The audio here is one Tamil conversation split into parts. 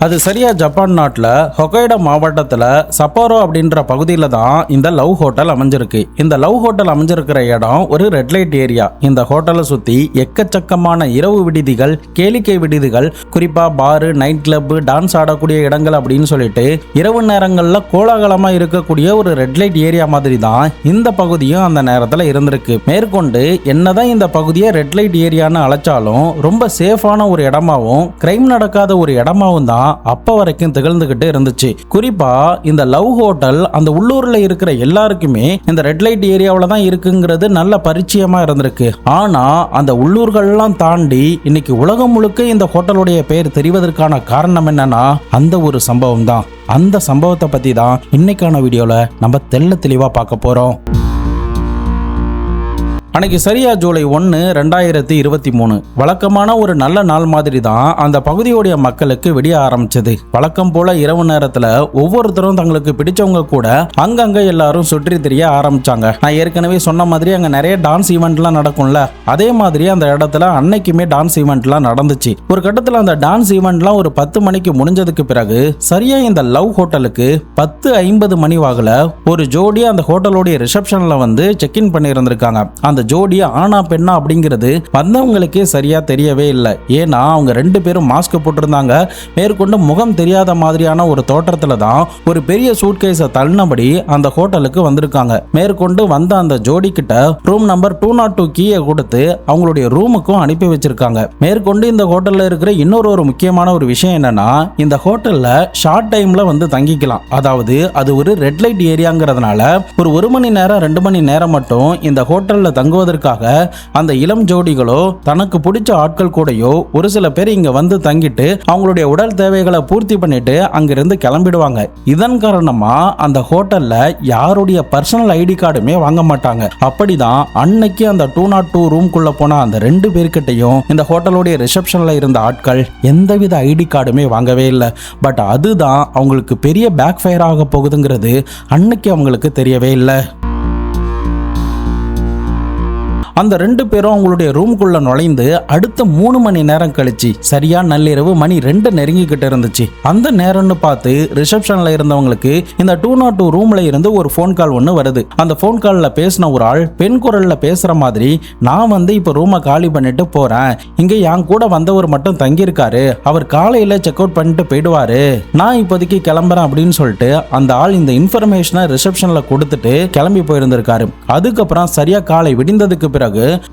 அது சரியா ஜப்பான் நாட்டில் ஹொக்கைடோ மாவட்டத்தில் சப்போரோ அப்படின்ற பகுதியில் தான் இந்த லவ் ஹோட்டல் அமைஞ்சிருக்கு. இந்த லவ் ஹோட்டல் அமைஞ்சிருக்கிற இடம் ஒரு ரெட் லைட் ஏரியா. இந்த ஹோட்டலை சுற்றி எக்கச்சக்கமான இரவு விடுதிகள், கேளிக்கை விடுதிகள், குறிப்பாக பாரு, நைட் கிளப், டான்ஸ் ஆடக்கூடிய இடங்கள் அப்படின்னு சொல்லிட்டு இரவு நேரங்களில் கோலாகலமாக இருக்கக்கூடிய ஒரு ரெட் லைட் ஏரியா மாதிரி தான் இந்த பகுதியும் அந்த நேரத்தில் இருந்திருக்கு. மேற்கொண்டு என்னதான் இந்த பகுதியை ரெட் லைட் ஏரியான்னு அழைச்சாலும் ரொம்ப சேஃபான ஒரு இடமாவும் கிரைம் நடக்காத ஒரு இடமாவும் தான் அப்ப வரைக்கும் திகழ்ந்துகிட்டு இருந்துச்சு. குறிப்பா இந்த லவ் ஹோட்டல் அந்த உள்ளூர்ல இருக்கிற எல்லாருக்குமே இந்த ரெட் லைட் ஏரியாவில் தான் இருக்குங்கிறது நல்ல பரிச்சயமா இருந்திருக்கு. ஆனா அந்த உள்ளூர்கள்லாம் தாண்டி இன்னைக்கு உலகம் முழுக்க இந்த ஹோட்டலுடைய பெயர் தெரிவதற்கான காரணம் என்னன்னா அந்த ஒரு சம்பவம் தான். அந்த சம்பவத்தை பத்தி தான் இன்னைக்கான வீடியோல நம்ம தெள்ள தெளிவா பார்க்க போறோம். அன்னைக்கு சரியா ஜூலை 1, 2023 வழக்கமான ஒரு நல்ல நாள் மாதிரி தான் அந்த பகுதியுடைய மக்களுக்கு விடிய ஆரம்பிச்சது. வழக்கம் போல இரவு நேரத்துல ஒவ்வொருத்தரும் தங்களுக்கு பிடிச்சவங்க கூட அங்கங்க எல்லாரும் சுற்றி தெரிய ஆரம்பிச்சாங்க. நான் ஏற்கனவே சொன்ன மாதிரி அங்க நிறைய டான்ஸ் ஈவெண்ட்லாம் நடக்கும்ல, அதே மாதிரி அந்த இடத்துல அன்னைக்குமே டான்ஸ் ஈவெண்ட்லாம் நடந்துச்சு. ஒரு கட்டத்துல அந்த டான்ஸ் ஈவெண்ட்லாம் ஒரு 10 மணிக்கு முடிஞ்சதுக்கு பிறகு சரியா இந்த லவ் ஹோட்டலுக்கு 10:50 மணி வாகுல ஒரு ஜோடி அந்த ஹோட்டலோடைய ரிசப்ஷன்ல வந்து செக் இன் பண்ணி இருந்திருக்காங்க. அந்த ஜோடி ஆனா பெண்ணா அப்படிங்கிறது வந்தவங்களுக்கே சரியா தெரியவே இல்லை. ஏன்னா அவங்க 2 பேரும் மாஸ்க் போட்டிருந்தாங்க. மேற்கொண்டு முகம் தெரியாத மாதிரியான ஒரு தோற்றத்துல தான் ஒரு பெரிய சூட்கேஸை தள்ளினபடி அந்த ஹோட்டலுக்கு வந்திருக்காங்க. மேற்கொண்டு வந்த அந்த ஜோடி கிட்ட ரூம் நம்பர் 202 கீயை கொடுத்து அவங்களுடைய ரூமுக்கும் அனுப்பி வச்சிருக்காங்க. மேற்கொண்டு இந்த ஹோட்டல்ல இருக்கிற இன்னொரு முக்கியமான ஒரு விஷயம் என்னன்னா, இந்த ஹோட்டல்ல ஷார்ட் டைம்ல வந்து தங்கிக்கலாம். அதாவது அது ஒரு ரெட் லைட் ஏரியாங்கிறதுனால ஒரு 1 மணி நேரம் 2 மணி நேரம் மட்டும் இந்த ஹோட்டல்ல தங்குவதற்காக அந்த இளம் ஜோடிகளோ தனக்கு பிடிச்ச ஆட்கள் கூடயோ ஒரு சில பேர் இங்க வந்து தங்கிட்டு அவங்களுடைய உடல் தேவைகளை பூர்த்தி பண்ணிட்டு அங்கிருந்து கிளம்பிடுவாங்க. இதன் காரணமா அந்த ஹோட்டல்ல யாருடைய பர்சனல் ஐடி கார்டுமே வாங்க மாட்டாங்க. அப்படிதான் அன்னைக்கு அந்த 202 ரூம்குள்ள போன அந்த 2 பேர்கிட்டையும் இந்த ஹோட்டலுடைய ரிசப்ஷன்ல இருந்த ஆட்கள் எந்தவித ஐடி கார்டுமே வாங்கவே இல்லை. பட் அதுதான் அவங்களுக்கு பெரிய பேக் ஃபயர் ஆக போகுதுங்கிறது அன்னைக்கு அவங்களுக்கு தெரியவே இல்லை. அந்த 2 பேரும் அவங்களுடைய ரூம்குள்ள நுழைந்து அடுத்த 3 மணி நேரம் கழிச்சு சரியா நள்ளிரவு மணி 2 நெருங்கிக்கிட்டு இருந்துச்சு. அந்த நேரம்னு பார்த்து ரிசப்ஷன்ல இருந்தவங்களுக்கு இந்த 202 ரூம்ல இருந்து ஒரு ஃபோன் கால் ஒன்று வருது. அந்த ஃபோன் காலில் பேசின ஒரு ஆள் பெண் குரல்ல பேசுற மாதிரி, நான் வந்து இப்போ ரூமை காலி பண்ணிட்டு போறேன், இங்க என் கூட வந்தவர் மட்டும் தங்கியிருக்காரு, அவர் காலையில செக் அவுட் பண்ணிட்டு போயிடுவாரு, நான் இப்போதைக்கு கிளம்புறேன் அப்படின்னு சொல்லிட்டு அந்த ஆள் இந்த இன்ஃபர்மேஷனை ரிசப்ஷன்ல கொடுத்துட்டு கிளம்பி போயிருந்திருக்காரு. அதுக்கப்புறம் சரியா காலை விடிந்ததுக்கு பிறகு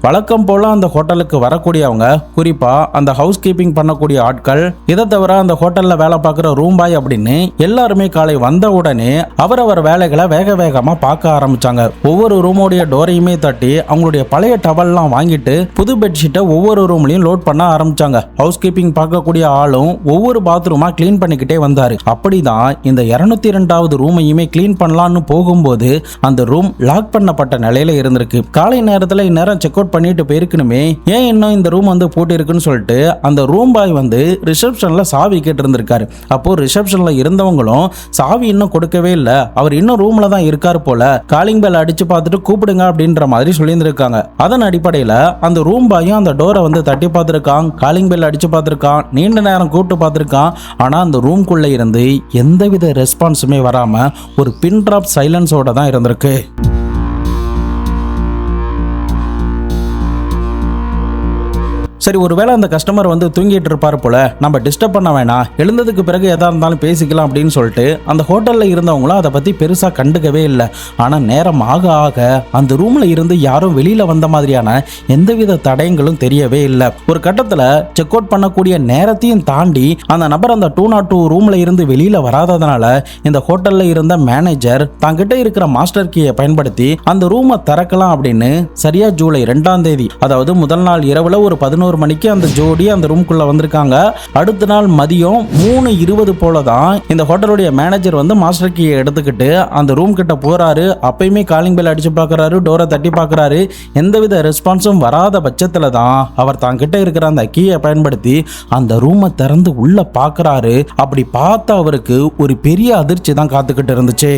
வழக்கம் போல அந்த ஹோட்டலுக்கு வரக்கூடியவங்க, குறிப்பா அந்த ஹவுஸ் கீப்பிங் பண்ணக்கூடிய ஆட்கள், இதை தவிர அந்த ஹோட்டல்ல வேலை பார்க்குற ரூம் பாய் அப்படின்னு எல்லாருமே காலை வந்த உடனே அவரவர் வேலைகளை வேக வேகமா பார்க்க ஆரம்பிச்சாங்க. ஒவ்வொரு ரூமோடைய டோரையுமே தட்டி அவங்களுடைய பழைய டவல்லாம் வாங்கிட்டு புது பெட்ஷீட்டை ஒவ்வொரு ரூம்லயும் லோட் பண்ண ஆரம்பிச்சாங்க. ஹவுஸ் கீப்பிங் பார்க்கக்கூடிய ஆளும் ஒவ்வொரு பாத்ரூமா கிளீன் பண்ணிக்கிட்டே வந்தாரு. அப்படிதான் இந்த 202வது ரூமையுமே கிளீன் பண்ணலான்னு போகும்போது அந்த ரூம் லாக் பண்ணப்பட்ட நிலையில இருந்திருக்கு. காலை நேரத்துல செக் அவுட் பண்ணிட்டு போயிருக்கணுமே, ஏன் இன்னும் இந்த ரூம் வந்து போட்டு இருக்குன்னு சொல்லிட்டு அந்த ரூம் பாய் வந்து ரிசப்ஷன்ல சாவி கேட்டு இருந்திருக்காரு. அப்போ ரிசப்ஷன்ல இருந்தவங்களும் சாவி இன்னும் கொடுக்கவே இல்லை, அவர் இன்னும் ரூம்ல தான் இருக்காரு போல, காலிங் பெல் அடிச்சு பார்த்துட்டு கூப்பிடுங்க அப்படின்ற மாதிரி சொல்லியிருந்திருக்காங்க. அதன் அடிப்படையில் அந்த ரூம் பாயும் அந்த டோரை வந்து தட்டி பார்த்துருக்கான், காலிங் பெல் அடிச்சு பார்த்துருக்கான், நீண்ட நேரம் கூப்பிட்டு பார்த்துருக்கான். ஆனா அந்த ரூம்குள்ள இருந்து எந்தவித ரெஸ்பான்ஸுமே வராம ஒரு பின் டிராப் சைலன்ஸோட தான் இருந்திருக்கு. சரி, ஒருவேளை அந்த கஸ்டமர் வந்து தூங்கிட்டு இருப்பார் போல, நம்ம டிஸ்டர்ப் பண்ண வேணாம், எழுந்ததுக்கு பிறகு எதா இருந்தாலும் பேசிக்கலாம் அப்படின்னு சொல்லிட்டு அந்த ஹோட்டல்ல இருந்தவங்களும் அதை பத்தி பெருசா கண்டுக்கவே இல்லை. ஆனா நேரம் ஆக ஆக அந்த ரூம்ல இருந்து யாரும் வெளியில வந்த மாதிரியான எந்தவித தடயங்களும் தெரியவே இல்லை. ஒரு கட்டத்துல செக் அவுட் பண்ணக்கூடிய நேரத்தையும் தாண்டி அந்த நபர் அந்த 202 ரூம்ல இருந்து வெளியில வராததுனால இந்த ஹோட்டல்ல இருந்த மேனேஜர் தங்கிட்ட இருக்கிற மாஸ்டர் கீயை பயன்படுத்தி அந்த ரூமை திறக்கலாம் அப்படின்னு சரியா ஜூலை 2ஆம் தேதி, அதாவது முதல் நாள் இரவுல ஒரு 11 மணிக்கு அந்த ஜோடி அந்த ரூம்குள்ள வந்திருக்காங்க. அடுத்த நாள் மதியம் 3:20 போல தான் இந்த ஹோட்டலுடைய மேனேஜர் வந்து மாஸ்டர் கீயை எடுத்துக்கிட்டு அந்த ரூம் கிட்ட போறாரு. அப்பயுமே காலிங் பெல் அடிச்சு பார்க்கறாரு, டோரை தட்டி பார்க்கறாரு. எந்தவித ரெஸ்பான்ஸும் வராத பட்சத்துல தான் அவர் தான் கிட்ட இருக்கிற அந்த கீயை பயன்படுத்தி அந்த ரூமை திறந்து உள்ள பார்க்கறாரு. அப்படி பார்த்த அவருக்கு ஒரு பெரிய அதிர்ச்சி தான் காத்துக்கிட்டு இருந்துச்சு.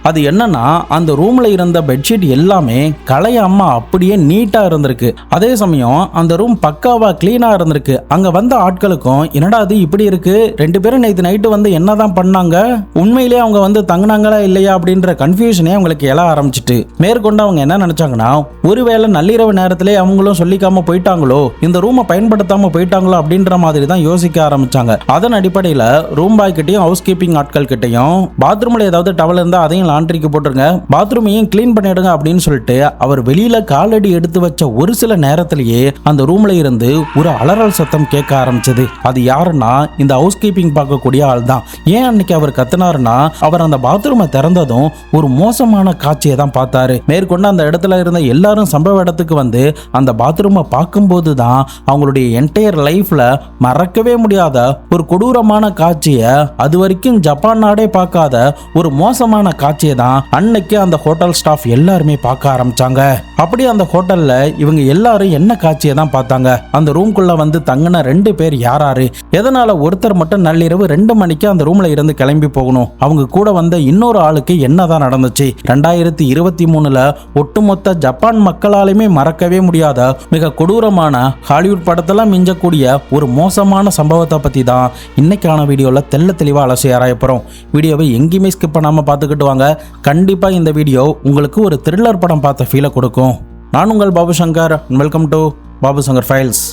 அது என்னன்னா அந்த ரூம்ல இருந்த பெட்ஷீட் எல்லாமே கலையாம அப்படியே நீட்டா இருந்திருக்கு. அதே சமயம் அந்த ரூம் பக்காவா கிளீனா இருந்திருக்கு. அங்க வந்த ஆட்களுக்கும் என்னடா அது இப்படி இருக்கு, ரெண்டு பேரும் நேற்று நைட்டு வந்து என்னதான் பண்ணாங்க, உண்மையிலேயே அவங்க வந்து தங்கினாங்களா இல்லையா அப்படின்ற கன்ஃபியூஷனே அவங்களுக்கு எழ ஆரம்பிச்சிட்டு மேற்கொண்டு அவங்க என்ன நினைச்சாங்கன்னா, ஒருவேளை நள்ளிரவு நேரத்திலே அவங்களும் சொல்லிக்காம போயிட்டாங்களோ, இந்த ரூமை பயன்படுத்தாம போயிட்டாங்களோ அப்படின்ற மாதிரி தான் யோசிக்க ஆரம்பிச்சாங்க. அதன் அடிப்படையில் ரூம் பாய் கிட்டையும் ஹவுஸ் கீப்பிங் ஆட்கள் கிட்டையும் பாத்ரூம்ல ஏதாவது டவல் இருந்தா அதையும் லாண்ட்ரிக்கு போட்டுருங்க, பாத்ரூமையும் கிளீன் பண்ணிடுங்க அப்படின்னு சொல்லிட்டு அவர் வெளியில காலடி எடுத்து வச்ச ஒரு சில நேரத்திலேயே அந்த ரூம்ல இருந்து ஒரு அலறல் சத்தம் கேட்க ஆரம்பிச்சது. அது யாருன்னா இந்த ஹவுஸ் கீப்பிங் பார்க்கக்கூடிய ஆள் தான். ஏன் அன்னைக்கு அவர் கத்துனாருன்னா, அவர் அந்த பாத்ரூமை திறந்ததும் ஒரு மோசமான காட்சியை தான் பார்த்தாரு. மேற்கொண்டு அந்த இடத்துல இருந்த எல்லாரும் சம்பவ இடத்துக்கு வந்து அந்த பாத்ரூமை பார்க்கும்போது தான் அவங்களுடைய என்டையர் லைஃப்ல மறக்கவே முடியாத ஒரு கொடூரமான காட்சியை, அது வரைக்கும் ஜப்பான் நாடே பார்க்காத ஒரு மோசமான காட்சியை தான் அன்னைக்கு அந்த ஹோட்டல் ஸ்டாஃப் எல்லாருமே பார்க்க ஆரம்பிச்சாங்க. அப்படி அந்த ஹோட்டல்ல இவங்க எல்லாரும் என்ன காட்சியை தான் பார்த்தாங்க, அந்த ரூம்குள்ள வந்து தங்கின ரெண்டு பேர் யாராரு, எதனால ஒருத்தர் மட்டும் நள்ளிரவு 2 மணிக்கு அந்த ரூம்ல இருந்து கிளம்பி போகணும், அவங்க கூட வந்த இன்னொரு ஆளுக்கு என்னதான் நடந்துச்சு, 2023ல ஒட்டுமொத்த ஜப்பான் மக்களாலுமே மறக்கவே முடியாத மிக கொடூரமான ஹாலிவுட் படத்தெல்லாம் மிஞ்சக்கூடிய ஒரு மோசமான சம்பவத்தை பத்தி தான் இன்னைக்கான வீடியோல தெள்ள தெளிவா அலசி ஆராய போறோம். வீடியோவை எங்கேயுமே ஸ்கிப் பண்ணாம பார்த்துக்கிட்டு வாங்க. கண்டிப்பா இந்த வீடியோ உங்களுக்கு ஒரு த்ரில்லர் படம் பார்த்த ஃபீலை கொடுக்கும். நான் உங்கள் Babu Shankar, welcome to Babu Shankar files.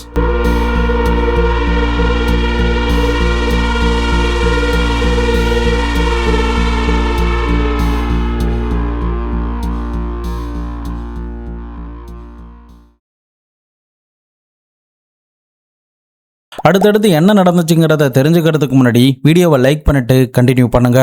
அடுத்தடுத்து என்ன நடந்துச்சுங்கிறத தெரிஞ்சுக்கிறதுக்கு முன்னாடி வீடியோவை லைக் பண்ணிட்டு கண்டினியூ பண்ணுங்க.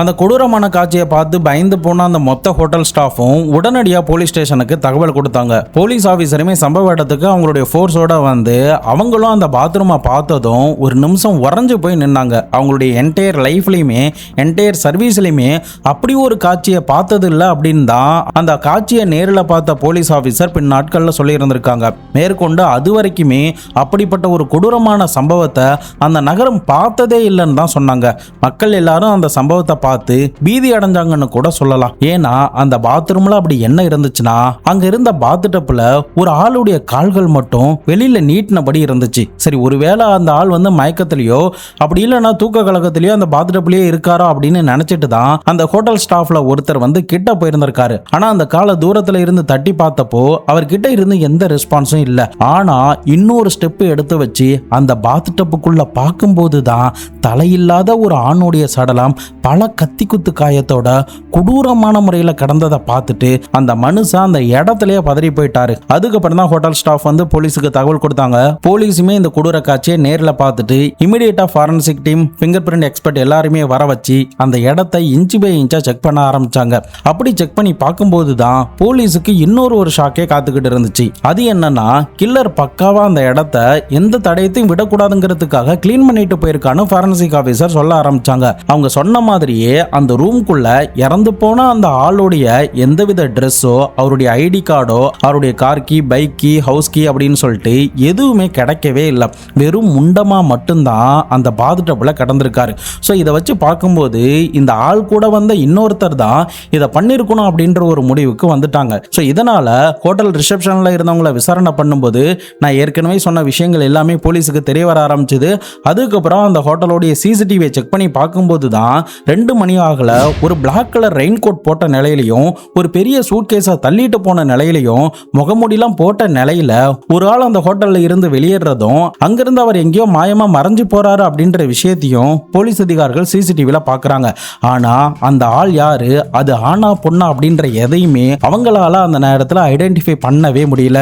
அந்த கொடூரமான காட்சியை பார்த்து பயந்து போன அந்த மொத்த ஹோட்டல் ஸ்டாஃபும் உடனடியாக போலீஸ் ஸ்டேஷனுக்கு தகவல் கொடுத்தாங்க. போலீஸ் ஆஃபீஸருமே சம்பவ இடத்துக்கு அவங்களுடைய ஃபோர்ஸோட வந்து அவங்களும் அந்த பாத்ரூமை பார்த்ததும் ஒரு நிமிஷம் உறைஞ்சு போய் நின்னாங்க. அவங்களுடைய என்டையர் லைஃப்லையுமே என்டையர் சர்வீஸ்லையுமே அப்படி ஒரு காட்சியை பார்த்தது இல்லை அப்படின்னு தான் அந்த காட்சியை நேரில் பார்த்த போலீஸ் ஆஃபீஸர் பின் நாட்களில் சொல்லியிருந்திருக்காங்க. மேற்கொண்டு அது வரைக்குமே அப்படிப்பட்ட ஒரு கொடூரமான சம்பவத்தை அந்த நகரம் பார்த்ததே இல்லைன்னு தான் சொன்னாங்க. மக்கள் எல்லாரும் அந்த சம்பவத்தை பார்த்து பீதி அடைஞ்சாங்கன்னு கூட சொல்லலாம். ஏன்னா அந்த பாத்ரூம்ல அப்படி என்ன இருந்துச்சுன்னா, அங்க இருந்த பாத்டப்ல ஒரு ஆளுடைய கால்கள் மட்டும் வெளியில நீட்டினபடி இருந்துச்சு. சரி, ஒருவேளை அந்த ஆள் வந்து மயக்கத்திலேயோ அப்படி இல்லைன்னா தூக்க கலக்கத்திலேயோ அந்த பாத்டப்லயே இருக்காரோ அப்படின்னு நினைச்சிட்டு தான் அந்த ஹோட்டல் ஸ்டாஃப்ல ஒருத்தர் வந்து கிட்ட போயிருந்திருக்காரு. ஆனா அந்த காலை தூரத்துல இருந்து தட்டி பார்த்தப்போ அவர்கிட்ட இருந்து எந்த ரெஸ்பான்ஸும் இல்லை. ஆனா இன்னொரு ஸ்டெப் எடுத்து வச்சு அந்த பாத்டப்புக்குள்ள பார்க்கும்போது தான் தலையில்லாத ஒரு ஆணுடைய சடலம் பல கத்தி குத்து காயத்தோட கொடூரமான முறையில் கடந்ததை பார்த்துட்டு அந்த மனுஷன் அந்த இடத்துலயே பதறி போயிட்டாரு. அதுக்கப்புறம் தான் ஹோட்டல் ஸ்டாஃப் வந்து போலீஸுக்கு தகவல் கொடுத்தாங்க. போலீஸுமே இந்த கொடூர காட்சியை நேரில் பார்த்துட்டு இமிடியேட்டா forensic team, finger print expert எல்லாருமே வர வச்சு அந்த இடத்தை இன்ச்சு பை இன்ச்சா செக் பண்ண ஆரம்பிச்சாங்க. அப்படி செக் பண்ணி பார்க்கும்போது தான் போலீஸுக்கு இன்னொரு ஷாக்கே காத்துக்கிட்டு இருந்துச்சு. அது என்னன்னா, கில்லர் பக்காவா அந்த இடத்த எந்த தடயத்தையும் விடக்கூடாதுங்கிறதுக்காக கிளீன் பண்ணிட்டு போயிருக்கான்னு ஃபாரன்சிக் ஆஃபீஸர் சொல்ல ஆரம்பிச்சாங்க. அவங்க சொன்ன மாதிரியே அந்த ரூம்குள்ள இறந்து போன அந்த ஆளுடைய எந்தவித ட்ரெஸ்ஸோ, அவருடைய ஐடி கார்டோ, அவருடைய car key, bike key, house key அப்படின்னு சொல்லிட்டு எதுவுமே கிடைக்கவே இல்லை. வெறும் முண்டமா மட்டும்தான் அந்த பாத்டப்ல கடந்திருக்காரு. ஸோ இதை வச்சு பார்க்கும்போது இந்த ஆள் கூட வந்த இன்னொருத்தர் தான் இதை பண்ணிருக்கணும் அப்படின்ற ஒரு முடிவுக்கு வந்துட்டாங்க. ஸோ இதனால ஹோட்டல் ரிசப்ஷன்ல இருந்தவங்களை விசாரணை பண்ணும்போது நான் ஏற்கனவே சொன்ன விஷயங்கள் எல்லாமே போலீஸுக்கு தெரிய வர ஆரம்பிச்சது. அதுக்கப்புறம் அந்த ஹோட்டலோடைய சிசிடிவியை செக் பண்ணி பார்க்கும்போது தான் 2 மணி ஆகல ஒரு பிளாக் கலர் ரெயின் கோட் போட்ட நிலையிலையும் ஒரு பெரிய சூட்கேஸை தள்ளிட்டு போன நிலையிலையும் முகமூடிலாம் போட்ட நிலையில ஒரு ஆள் அந்த ஹோட்டல்ல இருந்து வெளியேறதும் அங்கிருந்து அவர் எங்கேயோ மாயமா மறைஞ்சு போறாரு அப்படின்ற விஷயத்தையும் போலீஸ் அதிகாரிகள் சிசிடிவில பாக்குறாங்க. ஆனா அந்த ஆள் யாரு, அது ஆனா பொண்ணா அப்படின்ற எதையுமே அவங்களால அந்த நேரத்தில் ஐடென்டிஃபை பண்ணவே முடியல.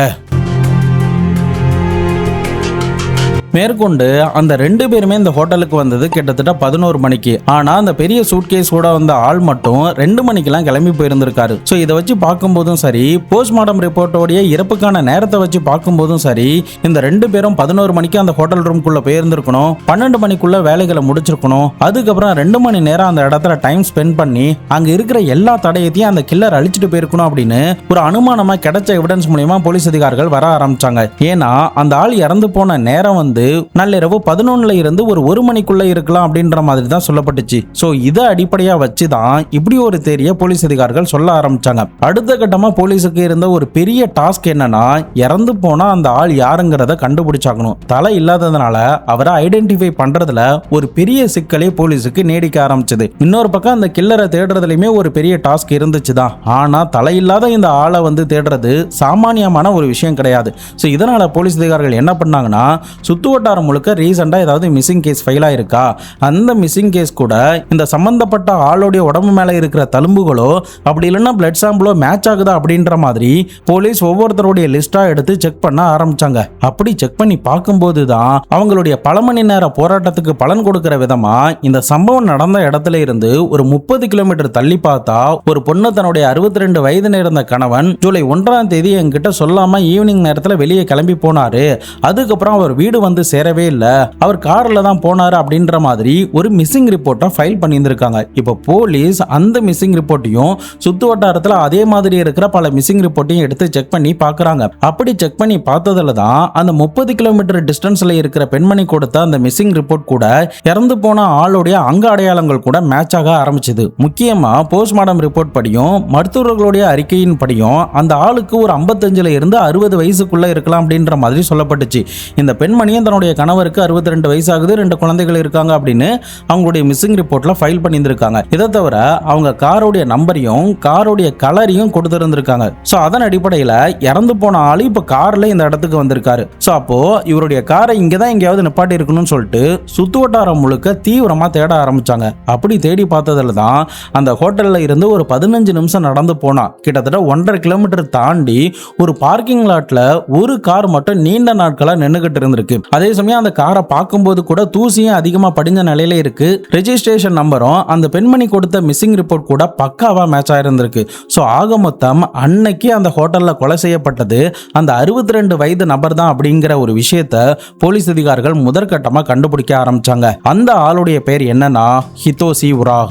மேற்கொண்டு அந்த 2 பேருமே இந்த ஹோட்டலுக்கு வந்தது கிட்டத்தட்ட 11 மணிக்கு. ஆனா அந்த பெரிய சூட்கேஸோட வந்த ஆள் மட்டும் 2 மணிக்கெல்லாம் கிளம்பி போயிருந்திருக்காரு. ஸோ இதை வச்சு பார்க்கும்போதும் சரி, போஸ்ட்மார்ட்டம் ரிப்போர்ட்டோடைய இறப்புக்கான நேரத்தை வச்சு பார்க்கும்போதும் சரி, இந்த 2 பேரும் 11 மணிக்கு அந்த ஹோட்டல் ரூம்குள்ள போயிருந்திருக்கணும், 12 மணிக்குள்ள வேலைகளை முடிச்சிருக்கணும். அதுக்கப்புறம் 2 மணி நேரம் அந்த இடத்துல டைம் ஸ்பெண்ட் பண்ணி அங்க இருக்கிற எல்லா தடயத்தையும் அந்த கில்லர் அழிச்சிட்டு போயிருக்கணும் அப்படின்னு ஒரு அனுமானமா கிடைச்ச எவிடன்ஸ் மூலமா போலீஸ் அதிகாரிகள் வர ஆரம்பிச்சாங்க. ஏன்னா அந்த ஆள் இறந்து போன நேரம் வந்து வந்து நள்ளிரவு 11 இருந்து ஒரு மணிக்குள்ள இருக்கலாம் அப்படின்ற மாதிரி தான் சொல்லப்பட்டுச்சு. சோ இதை அடிப்படையா வச்சு தான் இப்படி ஒரு தேரியை போலீஸ் அதிகாரிகள் சொல்ல ஆரம்பிச்சாங்க. அடுத்த கட்டமா போலீஸுக்கு இருந்த ஒரு பெரிய டாஸ்க் என்னன்னா, இறந்து போனா அந்த ஆள் யாருங்கிறத கண்டுபிடிச்சாகணும். தலை இல்லாததுனால அவரை ஐடென்டிஃபை பண்றதுல ஒரு பெரிய சிக்கலே போலீஸுக்கு நீடிக்க ஆரம்பிச்சது. இன்னொரு பக்கம் அந்த கில்லரை தேடுறதுலயுமே ஒரு பெரிய டாஸ்க் இருந்துச்சு தான். ஆனா தலை இல்லாத இந்த ஆளை வந்து தேடுறது சாமானியமான ஒரு விஷயம் கிடையாது. ஸோ இதனால போலீஸ் அதிகாரிகள் என்ன பண்ணாங்கன்னா, சுத்து வட்டாரம் முழுக்க ரீசெண்டாக ஏதாவது மிஸ்ஸிங் கேஸ் ஃபைல் ஆயிருக்கா, அந்த மிஸ்ஸிங் கேஸ் கூட இந்த சம்பந்தப்பட்ட ஆளுடைய உடம்பு மேலே இருக்கிற தழும்புகளோ அப்படி இல்லைன்னா பிளட் சாம்பிளோ மேட்ச் ஆகுதா அப்படின்ற மாதிரி போலீஸ் ஒவ்வொருத்தருடைய லிஸ்ட்டாக எடுத்து செக் பண்ண ஆரம்பிச்சாங்க. அப்படி செக் பண்ணி பார்க்கும்போது தான் அவங்களுடைய பல மணி நேர போராட்டத்துக்கு பலன் கொடுக்கிற விதமா இந்த சம்பவம் நடந்த இடத்துல இருந்து ஒரு 30 கிலோமீட்டர் தள்ளி பார்த்தா ஒரு பொண்ணு தன்னுடைய 62 வயது நேர்ந்த கணவன் ஜூலை 1ஆம் தேதி என்கிட்ட சொல்லாம ஈவினிங் நேரத்தில் வெளியே கிளம்பி போனாரு, அதுக்கப்புறம் அவர் வீடு வந்து சேரவே இல்லை, அவர் கார்ல தான் போனாரு அப்படின்ற மாதிரி ஒரு மிஸ்ஸிங் ரிப்போர்ட்டை ஃபைல் பண்ணியிருந்திருக்காங்க. இப்போ போலீஸ் அந்த மிஸ்ஸிங் ரிப்போர்ட்டையும் சுத்து வட்டாரத்தில் அதே மாதிரி இருக்கிற பல மிஸ்ஸிங் ரிப்போர்ட்டையும் எடுத்து செக் பண்ணி பார்க்குறாங்க. அப்படி செக் பண்ணி பார்த்ததுல தான் அந்த 30 கிலோமீட்டர் டிஸ்டன்ஸ்ல இருக்கிற பெண்மணி கொடுத்த அந்த மிஸ்ஸிங் ரிப்போர்ட் கூட இறந்து போன ஆளுடைய அங்க அடையாளங்கள் கூட மேட்ச் ஆக ஆரம்பிச்சது. முக்கியமா போஸ்ட்மார்டம் ரிப்போர்ட் படியும் மருத்துவர்களுடைய அறிக்கையின் படியும் அந்த ஆளுக்கு ஒரு 55 இருந்து 60 வயசுக்குள்ள இருக்கலாம் அப்படின்ற மாதிரி சொல்லப்பட்டுச்சு. இந்த பெண்மணியும் தன்னுடைய கணவருக்கு 62 வயசு ஆகுது, 2 குழந்தைகள் இருக்காங்க அப்படின்னு அவங்களுடைய மிஸ்ஸிங் ரிப்போர்ட்ல ஃபைல் பண்ணியிருந்திருக்காங்க. இதை தவிர அவங்க காரோடைய நம்பரையும் காரோடைய கலரையும் கொடுத்திருந்திருக்காங்க. ஸோ அதன் அடிப்படையில் இறந்து போன ஆளு இப்போ கார்ல இந்த இடத்துக்கு வந்திருக்காரு. ஸோ அப்போ இவருடைய காரை இங்கே தான் எங்கேயாவது நிப்பாட்டி இருக்கணும்னு சொல்லிட்டு சுத்து வட்டாரம் முழுக்க தீவிரமா தேட ஆரம்பிச்சாங்க. அப்படி தேடி பார்த்ததுல தான் அந்த ஹோட்டல்ல இருந்து ஒரு 15 நிமிஷம் நடந்து போனா கிட்டத்தட்ட 1.5 கிலோமீட்டர் தாண்டி ஒரு பார்க்கிங் லாட்ல ஒரு கார் மட்டும் நீண்ட நாட்களா நின்னுகிட்டு இருந்திருக்கு. அதே சமயம் அந்த காரை பார்க்கும்போது கூட தூசியும் அதிகமா படிஞ்ச நிலையில இருக்கு. ரெஜிஸ்ட்ரேஷன் நம்பரும் அந்த பெண்மணி கொடுத்த மிஸ்ஸிங் ரிப்போர்ட் கூட பக்காவா மேட்ச் ஆயிருந்திருக்கு. ஸோ ஆக மொத்தம் அன்னைக்கு அந்த ஹோட்டல்ல கொலை செய்யப்பட்டது அந்த 62 வயது நபர் தான் அப்படிங்கிற ஒரு விஷயத்த போலீஸ் அதிகாரிகள் முதற்கட்டமா கண்டுபிடிக்க ஆரம்பிச்சாங்க. அந்த ஆளுடைய பேர் என்னன்னா ஹிதோசி உரா.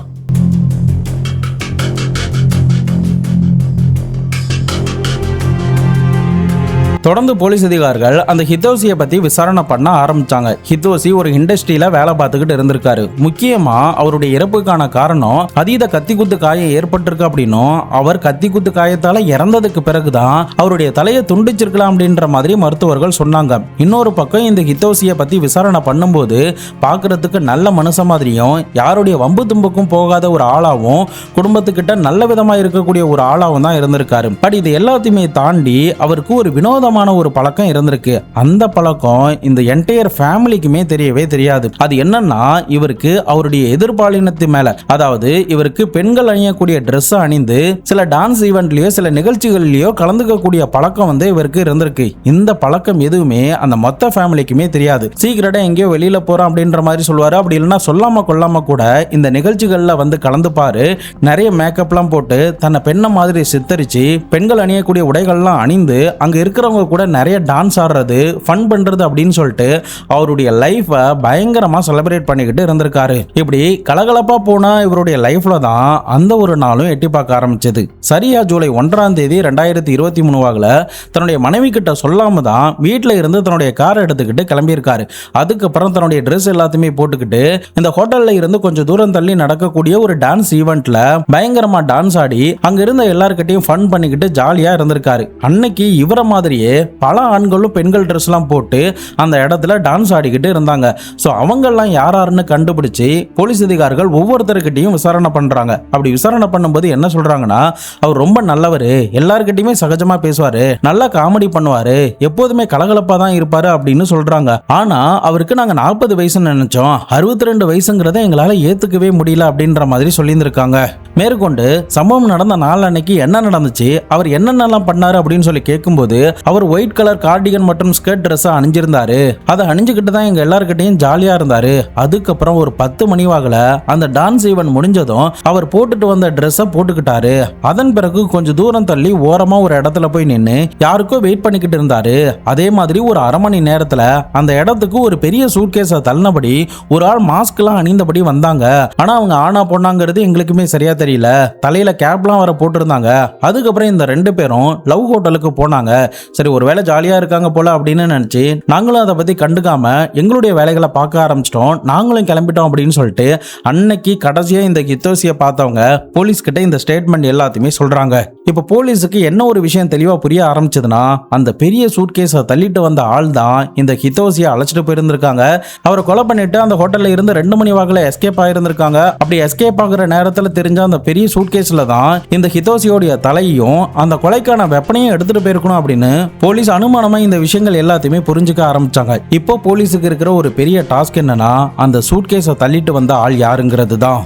தொடர்ந்து போலீஸ் அதிகாரிகள் அந்த ஹிதோசியை பத்தி விசாரணை பண்ண ஆரம்பிச்சாங்க. ஹிதோசி ஒரு இண்டஸ்ட்ரியில வேலை பார்த்துக்கிட்டு இருந்திருக்காரு. முக்கியமா அவருடைய இறப்புக்கான காரணம் அதீத கத்திக்குத்து காயம் ஏற்பட்டிருக்கு அப்படின்னும் அவர் கத்திக்குத்து காயத்தால இறந்ததுக்கு பிறகுதான் அவருடைய தலையை துண்டிச்சிருக்கலாம் அப்படின்ற மாதிரி மருத்துவர்கள் சொன்னாங்க. இன்னொரு பக்கம் இந்த ஹிதோசியை பத்தி விசாரணை பண்ணும்போது பார்க்கறதுக்கு நல்ல மனுஷன் மாதிரியும் யாருடைய வம்பு தும்புக்கும் போகாத ஒரு ஆளாவும் குடும்பத்துக்கிட்ட நல்ல விதமா இருக்கக்கூடிய ஒரு ஆளாவும் தான் இருந்திருக்காரு. பட் இது எல்லாத்தையுமே தாண்டி அவருக்கு ஒரு வினோத ஒரு பழக்கம் இருந்திருக்கு. அந்த பழக்கம் இந்த என்டையர் ஃபேமிலிக்குமே தெரியவே தெரியாது. அது என்னன்னா, இவருக்கு அவருடைய எதிர்பாலினத்து மேல, அதாவது இவருக்கு பெண்கள் அணியக்கூடிய ட்ரெஸ் அணிந்து சில டான்ஸ் ஈவென்ட்லயோ சில நிகழ்ச்சிகள்லயோ கலந்துக்கக்கூடிய பழக்கம் வந்து இவருக்கு இருந்திருக்கு. இந்த பழக்கம் எதுவுமே அந்த மொத்த ஃபேமிலிக்குமே தெரியாது. சீக்கிரட்டா எங்கேயோ வெளியில போறோம் அப்படின்ற மாதிரி சொல்லுவாரு. அப்படி இல்லைன்னா சொல்லாம கொள்ளாம கூட இந்த நிகழ்ச்சிகள்ல வந்து கலந்துப்பாரு. நிறைய மேக்கப்லாம் போட்டு தன்னை பெண்ணை மாதிரி சித்தரிச்சு பெண்கள் அணியக்கூடிய உடைகள்லாம் அணிந்து அங்க இருக்கிறவங்க கூட நிறைய டான்ஸ் ஆடுறது, ஃபன் பண்றது அப்படின்னு சொல்லிட்டு அவருடைய லைஃபை பயங்கரமா செலிப்ரேட் பண்ணிக்கிட்டு இருந்திருக்காரு. இப்படி கலகலப்பா போன இவருடைய லைஃப்ல தான் அந்த ஒரு நாளும் எட்டி பார்க்க ஆரம்பிச்சது. சரியா ஜூலை 1ஆம் தேதி 2023 தன்னுடைய மனைவி கிட்ட சொல்லாம தான் வீட்டில் இருந்து தன்னுடைய காரை எடுத்துக்கிட்டு கிளம்பியிருக்காரு. அதுக்கப்புறம் தன்னுடைய ட்ரெஸ் எல்லாத்தையுமே போட்டுக்கிட்டு இந்த ஹோட்டல்ல இருந்து கொஞ்சம் தூரம் தள்ளி நடக்கக்கூடிய ஒரு டான்ஸ் ஈவெண்ட்ல பயங்கரமா டான்ஸ் ஆடி அங்க இருந்த எல்லார்கிட்டையும் ஃபன் பண்ணிக்கிட்டு ஜாலியா இருந்திருக்காரு. அன்னைக்கு இவரை மாதிரியே பல ஆண்களும் பெண்கள் ட்ரெஸ் எல்லாம் போட்டு அந்த இடத்துல டான்ஸ் ஆடிக்கிட்டு இருந்தாங்க. ஸோ அவங்கெல்லாம் யாராருன்னு கண்டுபிடிச்சு போலீஸ் அதிகாரிகள் ஒவ்வொருத்தருக்கிட்டையும் விசாரணை பண்றாங்க. அப்படி விசாரணை பண்ணும்போது என்ன சொல்றாங்கன்னா, அவர் ரொம்ப நல்லவரு, எல்லாருக்கிட்டையுமே சகஜமா பேசுவாரு, நல்லா காமெடி பண்ணுவாரு, எப்போதுமே கலகலப்பா தான் இருப்பாரு அப்படின்னு சொல்றாங்க. ஆனா அவருக்கு நாங்க 40 வயசுன்னு நினைச்சோம், 62 வயசுங்கிறத எங்களால ஏத்துக்கவே முடியல அப்படின்ற மாதிரி சொல்லியிருந்திருக்காங்க. மேற்கொண்டு சம்பவம் நடந்த நாள் அன்னைக்கு என்ன நடந்துச்சு, அவர் என்னென்னலாம் பண்ணாரு அப்படின்னு சொல்லி கேட்கும்போது அவர் ஒயிட் கலர் கார்டிகன் மற்றும் ஸ்கர்ட் ட்ரெஸ் அணிஞ்சிருந்தாரு. அதை அணிஞ்சுக்கிட்டு தான் எங்க எல்லார்கிட்டையும் ஜாலியா இருந்தாரு. அதுக்கப்புறம் ஒரு 10 மணி வாகல அந்த டான்ஸ் ஈவென்ட் முடிஞ்சதும் அவர் போட்டுட்டு வந்த ட்ரெஸ்ஸை போட்டுக்கிட்டாரு. அதன் பிறகு கொஞ்சம் தூரம் தள்ளி ஓரமா ஒரு இடத்துல போய் நின்று யாருக்கோ வெயிட் பண்ணிக்கிட்டு இருந்தாரு. அதே மாதிரி ஒரு அரை மணி நேரத்துல அந்த இடத்துக்கு ஒரு பெரிய சூட்கேஸை தள்ளினபடி ஒரு ஆள் மாஸ்க் எல்லாம் அணிந்தபடி வந்தாங்க. ஆனா அவங்க ஆனா பொண்ணாங்கிறது எங்களுக்குமே சரியா தெரியல. சரியில்லை, தலையில கேப்லாம் வர போட்டிருந்தாங்க. அதுக்கப்புறம் இந்த 2 பேரும் லவ் ஹோட்டலுக்கு போனாங்க. சரி ஒருவேளை ஜாலியா இருக்காங்க போல அப்படின்னு நினைச்சு நாங்களும் அதை பத்தி கண்டுக்காம எங்களுடைய வேலைகளை பார்க்க ஆரம்பிச்சிட்டோம், நாங்களும் கிளம்பிட்டோம் அப்படின்னு சொல்லிட்டு அன்னைக்கு கடைசியா இந்த ஹிதோசியை பார்த்தவங்க போலீஸ் கிட்ட இந்த ஸ்டேட்மெண்ட் எல்லாத்தையுமே சொல்றாங்க. இப்ப போலீஸுக்கு என்ன ஒரு விஷயம் தெளிவா புரிய ஆரம்பிச்சதுன்னா, அந்த பெரிய சூட்கேஸை தள்ளிட்டு வந்த ஆள் தான் இந்த ஹிதோசியை அழைச்சிட்டு போயிருந்திருக்காங்க. அவரை கொலை பண்ணிட்டு அந்த ஹோட்டல்ல இருந்து 2 மணி வாக்குல எஸ்கேப் ஆயிருந்திருக்காங்க. அப்படி எஸ்கேப் ஆகுற நேரத்தில் தெரிஞ்ச அந்த பெரிய சூட்கேஸ்ல தான் இந்த ஹிதோசியோடைய தலையும் அந்த கொலைக்கான வெப்பனையும் எடுத்துட்டு போயிருக்கணும் அப்படின்னு போலீஸ் அனுமானமா இந்த விஷயங்கள் எல்லாத்தையுமே புரிஞ்சுக்க ஆரம்பிச்சாங்க. இப்போ போலீஸுக்கு இருக்கிற ஒரு பெரிய டாஸ்க் என்னன்னா, அந்த சூட்கேஸை தள்ளிட்டு வந்த ஆள் யாருங்கிறது தான்.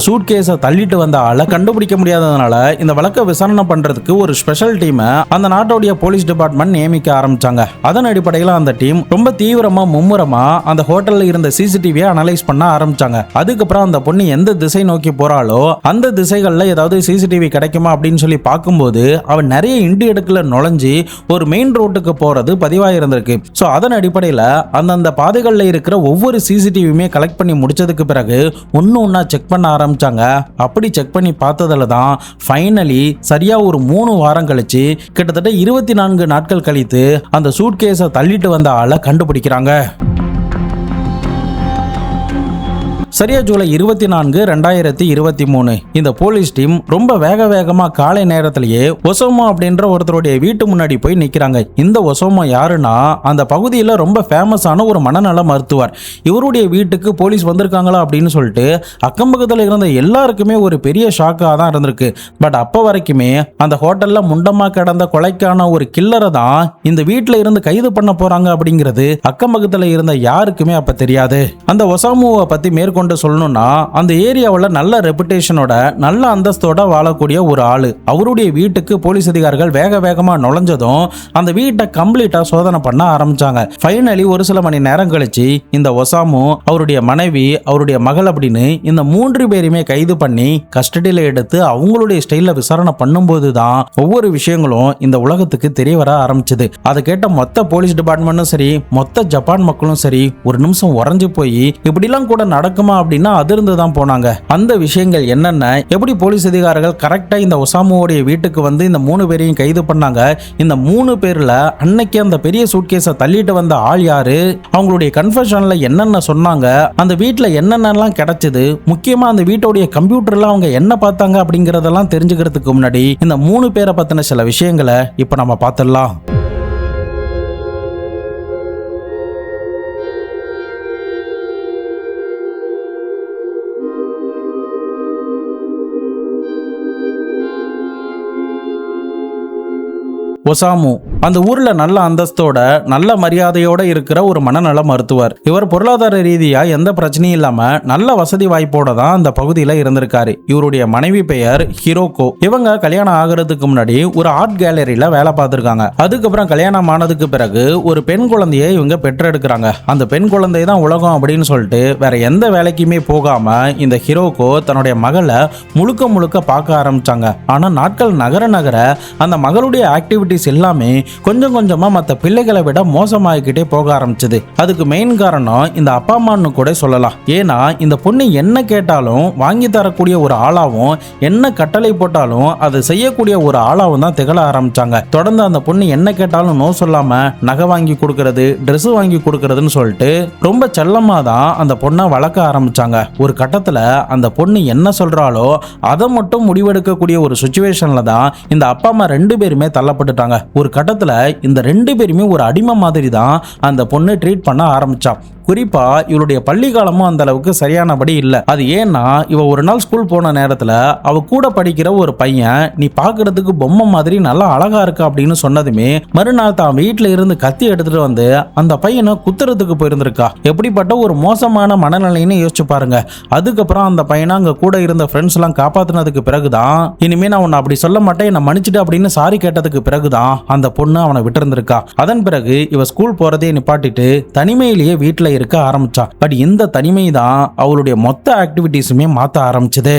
சூட்கேஸை தள்ளிட்டு வந்த ஆளை கண்டுபிடிக்க முடியாததுனால இந்த வழக்கை விசாரணை பண்றதுக்கு ஒரு ஸ்பெஷல் டீமை அந்த நாட்டோடைய போலீஸ் டிபார்ட்மெண்ட் நியமிக்க ஆரம்பிச்சாங்க. அதன் அடிப்படையில் அந்த டீம் ரொம்ப தீவிரமா மும்முரமா அந்த ஹோட்டல்ல இருந்த சிசிடிவியை அனலைஸ் பண்ண ஆரம்பிச்சாங்க. அதுக்கப்புறம் அந்த பொண்ணு எந்த திசை நோக்கி போறாளோ அந்த திசைகள்ல ஏதாவது சிசிடிவி கிடைக்குமா அப்படின்னு சொல்லி பார்க்கும்போது அவன் நிறைய இண்டி இடத்துல நுழைஞ்சு ஒரு மெயின் ரோட்டுக்கு போறது பதிவாயிருந்திருக்கு. ஸோ அதன் அடிப்படையில் அந்தந்த பாதைகளில் இருக்கிற ஒவ்வொரு சிசிடிவியுமே கலெக்ட் பண்ணி முடிச்சதுக்கு பிறகு ஒன்னா செக் பண்ண ஆரம்பிச்சாங்க. அப்படி செக் பண்ணி பார்த்ததுல தான் ஃபைனலி சரியா ஒரு 3 வாரம் கழிச்சு கிட்டத்தட்ட 24 நாட்கள் கழித்து அந்த சூட்கேஸை தள்ளிட்டு வந்த ஆளை கண்டுபிடிக்கிறாங்க. சரியா ஜூலை 24, 2023 இந்த போலீஸ் டீம் ரொம்ப வேகமா காலை நேரத்திலேயே ஒசோமோ அப்படின்ற ஒருத்தருடைய வீட்டு முன்னாடி போய் நிக்கிறாங்க. இந்த ஒசோமோ யாருன்னா, அந்த பகுதியில் ரொம்ப ஃபேமஸான ஒரு மனநல மருத்துவர். இவருடைய வீட்டுக்கு போலீஸ் வந்திருக்காங்களா அப்படின்னு சொல்லிட்டு அக்கம் பக்கத்தில் இருந்த எல்லாருக்குமே ஒரு பெரிய ஷாக்காக தான் இருந்திருக்கு. பட் அப்போ வரைக்குமே அந்த ஹோட்டல்ல முண்டமா கிடந்த கொலைக்கான ஒரு கில்லரை தான் இந்த வீட்டில் இருந்து கைது பண்ண போறாங்க அப்படிங்கிறது அக்கம் பக்கத்தில் இருந்த யாருக்குமே அப்ப தெரியாது. அந்த ஒசாமுவை பத்தி மேற்கொண்டு சொல்லணும்னா, அந்த ஏரியாவில் நல்ல ரெபுடேஷனோட நல்ல அந்தஸ்தோட வாழக்கூடிய ஒரு ஆளு. அவருடைய வீட்டுக்கு போலீஸ் அதிகாரிகள் வேகமா நுழைஞ்சதும் அந்த வீட்டை கம்ப்ளீட்டா சோதனை பண்ண ஆரம்பிச்சாங்க. ஃபைனலி ஒரு சில மணி நேரம் கழிச்சு இந்த ஒசாமு, அவருடைய மனைவி, அவருடைய மகள் அப்படின்னு இந்த 3 பேருமே கைது பண்ணி கஸ்டடியில எடுத்து அவங்களுடைய ஸ்டைல்ல விசாரணை பண்ணும்போது தான் ஒவ்வொரு விஷயங்களும் இந்த உலகத்துக்கு தெரிய வர ஆரம்பிச்சது. அதை கேட்ட மொத்த போலீஸ் டிபார்ட்மெண்ட்டும் சரி, மொத்த ஜப்பான் மக்களும் சரி ஒரு நிமிஷம் உறைஞ்சு போய் இப்படிலாம் கூட நடக்குமா அப்படின்னா அதிர்ந்து தான் போனாங்க. அந்த விஷயங்கள் என்னென்ன, எப்படி போலீஸ் அதிகாரிகள் கரெக்டா இந்த ஒசாமுவோடைய வீட்டுக்கு வந்து இந்த 3 பேரையும் கைது பண்ணாங்க, இந்த 3 பேர்ல அன்னைக்கு அந்த பெரிய சூட்கேஸை தள்ளிட்டு வந்த ஆள் யாரு, அவங்களுடைய கன்ஃபெஷன்ல என்னென்ன சொன்னாங்க, அந்த வீட்டுல என்னென்னலாம் கிடைச்சது, முக்கியமா அந்த வீட்டோடைய கம்ப்யூட்டர்ல அவங்க என்ன பார்த்தாங்க அப்படிங்கறதெல்லாம் தெரிஞ்சுக்கிறதுக்கு முன்னாடி இந்த 3 பேரை பத்தின சில விஷயங்களை இப்ப நம்ம பார்த்துடலாம். ஒசாமு அந்த ஊர்ல நல்ல அந்தஸ்தோட நல்ல மரியாதையோட இருக்கிற ஒரு மனநல மருத்துவர். இவர் பொருளாதார ரீதியா எந்த பிரச்சனையும் இல்லாம நல்ல வசதி வாய்ப்போட தான் அந்த பகுதியில இருந்திருக்காரு. இவருடைய மனைவி பெயர் ஹிரோகோ. இவங்க கல்யாணம் ஆகிறதுக்கு முன்னாடி ஒரு ஆர்ட் கேலரியில வேலை பார்த்திருக்காங்க. அதுக்கப்புறம் கல்யாணம் ஆனதுக்கு பிறகு ஒரு பெண் குழந்தையை இவங்க பெற்றெடுக்கிறாங்க. அந்த பெண் குழந்தை தான் உலகம் அப்படின்னு சொல்லிட்டு வேற எந்த வேலைக்குமே போகாம இந்த ஹிரோகோ தன்னுடைய மகளை முழுக்க பார்க்க ஆரம்பிச்சாங்க. ஆனா நாட்கள் நகர அந்த மகளுடைய ஆக்டிவிட்டிஸ் எல்லாமே கொஞ்சம் கொஞ்சமா மற்ற பிள்ளைகளை விட மோசமாகிக்கிட்டே போக ஆரம்பிச்சது. அதுக்கு மெயின் காரணம் இந்த அப்பா அம்மான்னு கூட சொல்லலாம். ஏன்னா இந்த பொண்ணு என்ன கேட்டாலும் வாங்கி தரக்கூடிய ஒரு ஆளாவும், என்ன கட்டளை போட்டாலும் அதை செய்யக்கூடிய ஒரு ஆளாவும் தான் திகழ ஆரம்பிச்சாங்க. தொடர்ந்து அந்த பொண்ணு என்ன கேட்டாலும் நோ சொல்லாம நகை வாங்கி கொடுக்கறது, ட்ரெஸ் வாங்கி கொடுக்கறதுன்னு சொல்லிட்டு ரொம்ப செல்லமா தான் அந்த பொண்ணை வளர்க்க ஆரம்பிச்சாங்க. ஒரு கட்டத்துல அந்த பொண்ணு என்ன சொல்றாளோ அதை மட்டும் முடிவெடுக்கக்கூடிய ஒரு சுச்சுவேஷன்ல தான் இந்த அப்பா அம்மா 2 பேருமே தள்ளப்பட்டுட்டாங்க. ஒரு கட்டத்துல இந்த 2 பேருமே ஒரு அடிமை மாதிரி தான் அந்த பொண்ணு ட்ரீட் பண்ண ஆரம்பிச்சா. குறிப்பா இவளுடைய பள்ளி காலமும் அந்த அளவுக்கு சரியானபடி இல்லை. அது ஏன்னா இவ ஒரு நாள் ஸ்கூல் போன நேரத்துல அவ கூட படிக்கிற ஒரு பையன், நீ பாக்குறதுக்கு பொம்மை மாதிரி நல்லா அழகா இருக்க அப்படின்னு சொன்னதுமே மறுநாள் தான் வீட்டுல இருந்து கத்தி எடுத்துட்டு வந்து அந்த பையனை குத்துறதுக்கு போயிருந்திருக்கா. எப்படிப்பட்ட ஒரு மோசமான மனநிலைன்னு யோசிச்சு பாருங்க. அதுக்கப்புறம் அந்த பையனை அங்க கூட இருந்த ஃப்ரெண்ட்ஸ் எல்லாம் காப்பாத்தினதுக்கு பிறகுதான், இனிமே நான் உன்னை அப்படி சொல்ல மாட்டேன், என்ன மன்னிச்சிட்டு அப்படின்னு சாரி கேட்டதுக்கு பிறகுதான் அந்த பொண்ணு அவனை விட்டு இருந்திருக்கா. அதன் பிறகு இவ ஸ்கூல் போறதே நிப்பாட்டிட்டு தனிமையிலேயே வீட்டுல இருக்க ஆரம்பிச்சா. பட் இந்த தனிமை தான் அவளுடைய மொத்த ஆக்டிவிட்டிஸுமே மாத்த ஆரம்பிச்சது.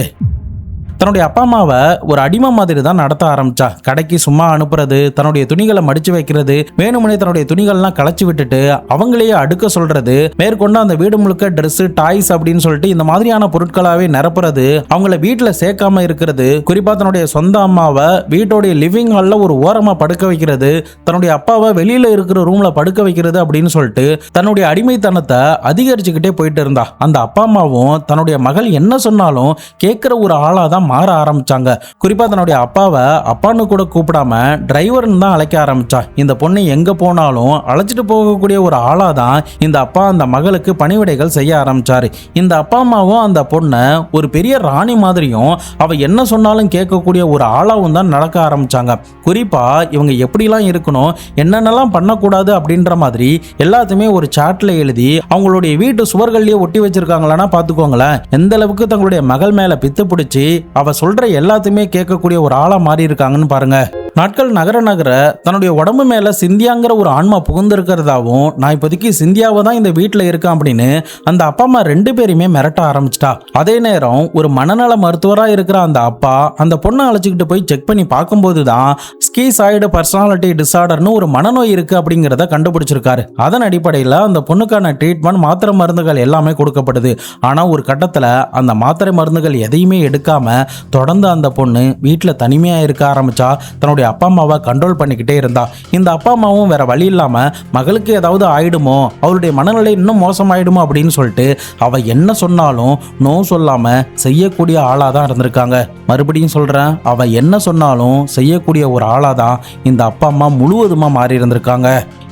தன்னுடைய அப்பா அம்மாவை ஒரு அடிமை மாதிரி தான் நடத்த ஆரம்பிச்சா. கடைக்கு சும்மா அனுப்புறது, தன்னுடைய துணிகளை மடிச்சு வைக்கிறது, வேணுமனே தன்னுடைய துணிகள்லாம் களைச்சு விட்டுட்டு அவங்களையே அடுக்க சொல்றது, மேற்கொண்டு அந்த வீடு முழுக்க ட்ரெஸ், டாய்ஸ் அப்படின்னு சொல்லிட்டு இந்த மாதிரியான பொருட்களாவே நிரப்புறது, அவங்கள வீட்டுல சேர்க்காம இருக்கிறது, குறிப்பா தன்னுடைய சொந்த அம்மாவை வீட்டோடைய லிவிங் ஹால்ல ஒரு ஓரமா படுக்க வைக்கிறது, தன்னுடைய அப்பாவை வெளியில இருக்கிற ரூம்ல படுக்க வைக்கிறது அப்படின்னு சொல்லிட்டு தன்னுடைய அடிமைத்தனத்தை அதிகரிச்சுக்கிட்டே போயிட்டு இருந்தா. அந்த அப்பா அம்மாவும் தன்னுடைய மகள் என்ன சொன்னாலும் கேட்கிற ஒரு ஆளா தான் மாற ஆரம்பிச்சாங்க. குறிப்பா தன்னுடைய அப்பாவை அப்பான்னு கூட கூப்பிடாம டிரைவர்னு தான் அழைக்க ஆரம்பிச்சா. இந்த பொண்ணு எங்க போனாலும் அழைச்சிட்டு போகக்கூடிய ஒரு ஆளா தான் இந்த அப்பா அந்த மகளுக்கு பணிவிடைகள் செய்ய ஆரம்பிச்சாரு. இந்த அப்பா அம்மாவும் அந்த பொண்ணை ஒரு பெரிய ராணி மாதிரியும் அவ என்ன சொன்னாலும் கேட்கக்கூடிய ஒரு ஆளாவும் தான் நடக்க ஆரம்பிச்சாங்க. குறிப்பா இவங்க எப்படிலாம் இருக்கணும், என்னென்னலாம் பண்ணக்கூடாது அப்படின்ற மாதிரி எல்லாத்தையுமே ஒரு சாட்ல எழுதி அவங்களுடைய வீட்டு சுவர்கள்லயே ஒட்டி வச்சிருக்காங்களான்னா பாத்துக்கோங்களேன். எந்த அளவுக்கு தங்களுடைய மகள் மேல பித்து பிடிச்சி அவ சொல்ற எல்லாத்தையுமே கேட்கக்கூடிய ஒரு ஆளா மாறி இருக்காங்கன்னு பாருங்க. நாட்கள் நகர நகர தன்னுடைய உடம்பு மேல சிந்தியாங்கிற ஒரு ஆன்மா புகுந்திருக்கிறதாவும், நான் இப்போதைக்கு சிந்தியாவை தான் இந்த வீட்டில் இருக்கேன் அப்படின்னு அந்த அப்பா அம்மா 2 பேருமே மிரட்ட ஆரம்பிச்சிட்டா. அதே நேரம் ஒரு மனநல மருத்துவராக இருக்கிற அந்த அப்பா அந்த பொண்ணை அழைச்சிக்கிட்டு போய் செக் பண்ணி பார்க்கும்போது தான் ஸ்கீசாய்டு பர்சனாலிட்டி டிசார்டர்னு ஒரு மனநோய் இருக்கு அப்படிங்கிறத கண்டுபிடிச்சிருக்காரு. அதன் அடிப்படையில் அந்த பொண்ணுக்கான ட்ரீட்மெண்ட், மாத்திரை மருந்துகள் எல்லாமே கொடுக்கப்படுது. ஆனால் ஒரு கட்டத்தில் அந்த மாத்திரை மருந்துகள் எதையுமே எடுக்காம தொடர்ந்து அந்த பொண்ணு வீட்டில் தனிமையாக இருக்க ஆரம்பிச்சா. தன்னுடைய அப்பா அம்மாவை கண்ட்ரோல் பண்ணிக்கிட்டே இருந்தா. இந்த அப்பா அம்மாவும் வேற வழி இல்லாம மகளுக்கு ஏதாவது ஆயிடுமோ, அவளுடைய மனநிலை இன்னும் மோசமாயிடுமோ அப்படின்னு சொல்லிட்டு அவ என்ன சொன்னாலும் நோ சொல்லாம செய்யக்கூடிய ஆளா தான் இருந்திருக்காங்க. மறுபடியும் சொல்றேன், அவ என்ன சொன்னாலும் செய்யக்கூடிய ஒரு ஆளா தான் இந்த அப்பா அம்மா முழுவதுமா மாறி இருந்திருக்காங்க.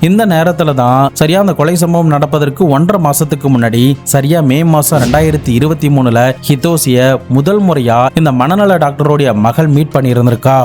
இந்த நேரத்துல தான் சரியா அந்த கொலை சம்பவம் நடப்பதற்கு 1.5 மாசத்துக்கு முன்னாடி சரியா மே மாசம் 2023 ஹிதோசிய முதல் முறையா இந்த மனநல டாக்டருடைய மகள் மீட் பண்ணி இருந்திருக்கா.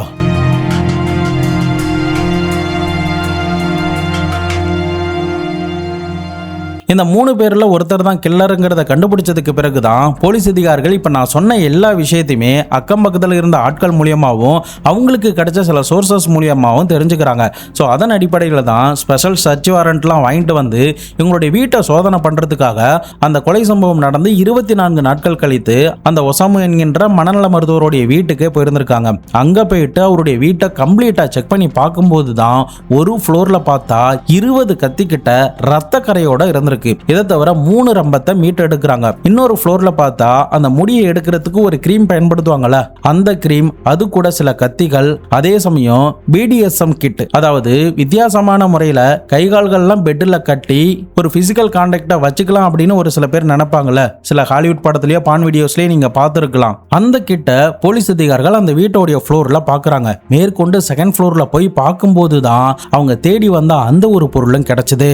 இந்த 3 பேர்ல ஒருத்தர் தான் கில்லருங்கிறத கண்டுபிடிச்சதுக்கு பிறகுதான் போலீஸ் அதிகாரிகள் இப்ப நான் சொன்ன எல்லா விஷயத்தையுமே அக்கம் பக்கத்தில் இருந்த ஆட்கள் மூலியமாகவும் அவங்களுக்கு கிடைச்ச சில சோர்சஸ் மூலியமாகவும் தெரிஞ்சுக்கிறாங்க. ஸோ அதன் அடிப்படையில் தான் ஸ்பெஷல் சர்ச் வாரண்ட்லாம் வாங்கிட்டு வந்து இவங்களுடைய வீட்டை சோதனை பண்றதுக்காக அந்த கொலை சம்பவம் நடந்து 24 நாட்கள் கழித்து அந்த ஒசாமு என்கின்ற மனநல மருத்துவருடைய வீட்டுக்கே போயிருந்திருக்காங்க. அங்க போயிட்டு அவருடைய வீட்டை கம்ப்ளீட்டா செக் பண்ணி பார்க்கும்போது தான் ஒரு ஃப்ளோர்ல பார்த்தா 20 கத்திக்கிட்ட ரத்த கரையோட இருந்திருக்கு. இதை தவிர 3 ரம்பத்தை மீட் எடுக்கிறாங்க. இன்னொரு ஃப்ளோர்ல பார்த்தா அந்த முடியை எடுக்கிறதுக்கு ஒரு கிரீம் பயன்படுத்துவாங்கல்ல, அந்த கிரீம், அது கூட சில கத்திகள், அதே சமயம் BDSM கிட், அதாவது வித்தியாசமான முறையில கைகால்கள்லாம் பெட்ல கட்டி ஒரு பிசிக்கல் கான்டாக்டை வச்சுக்கலாம் அப்படின்னு ஒரு சில பேர் நினைப்பாங்கல்ல, சில ஹாலிவுட் படத்துலயோ பான் வீடியோஸ்லயே நீங்க பார்த்துருக்கலாம். அந்த கிட்ட போலீஸ் அதிகாரிகள் அந்த வீட்டோடைய ஃப்ளோர்ல பாக்குறாங்க. மேற்கொண்டு செகண்ட் ஃப்ளோர்ல போய் பார்க்கும்போது தான் அவங்க தேடி வந்த அந்த ஒரு பொருளும் கிடைச்சது.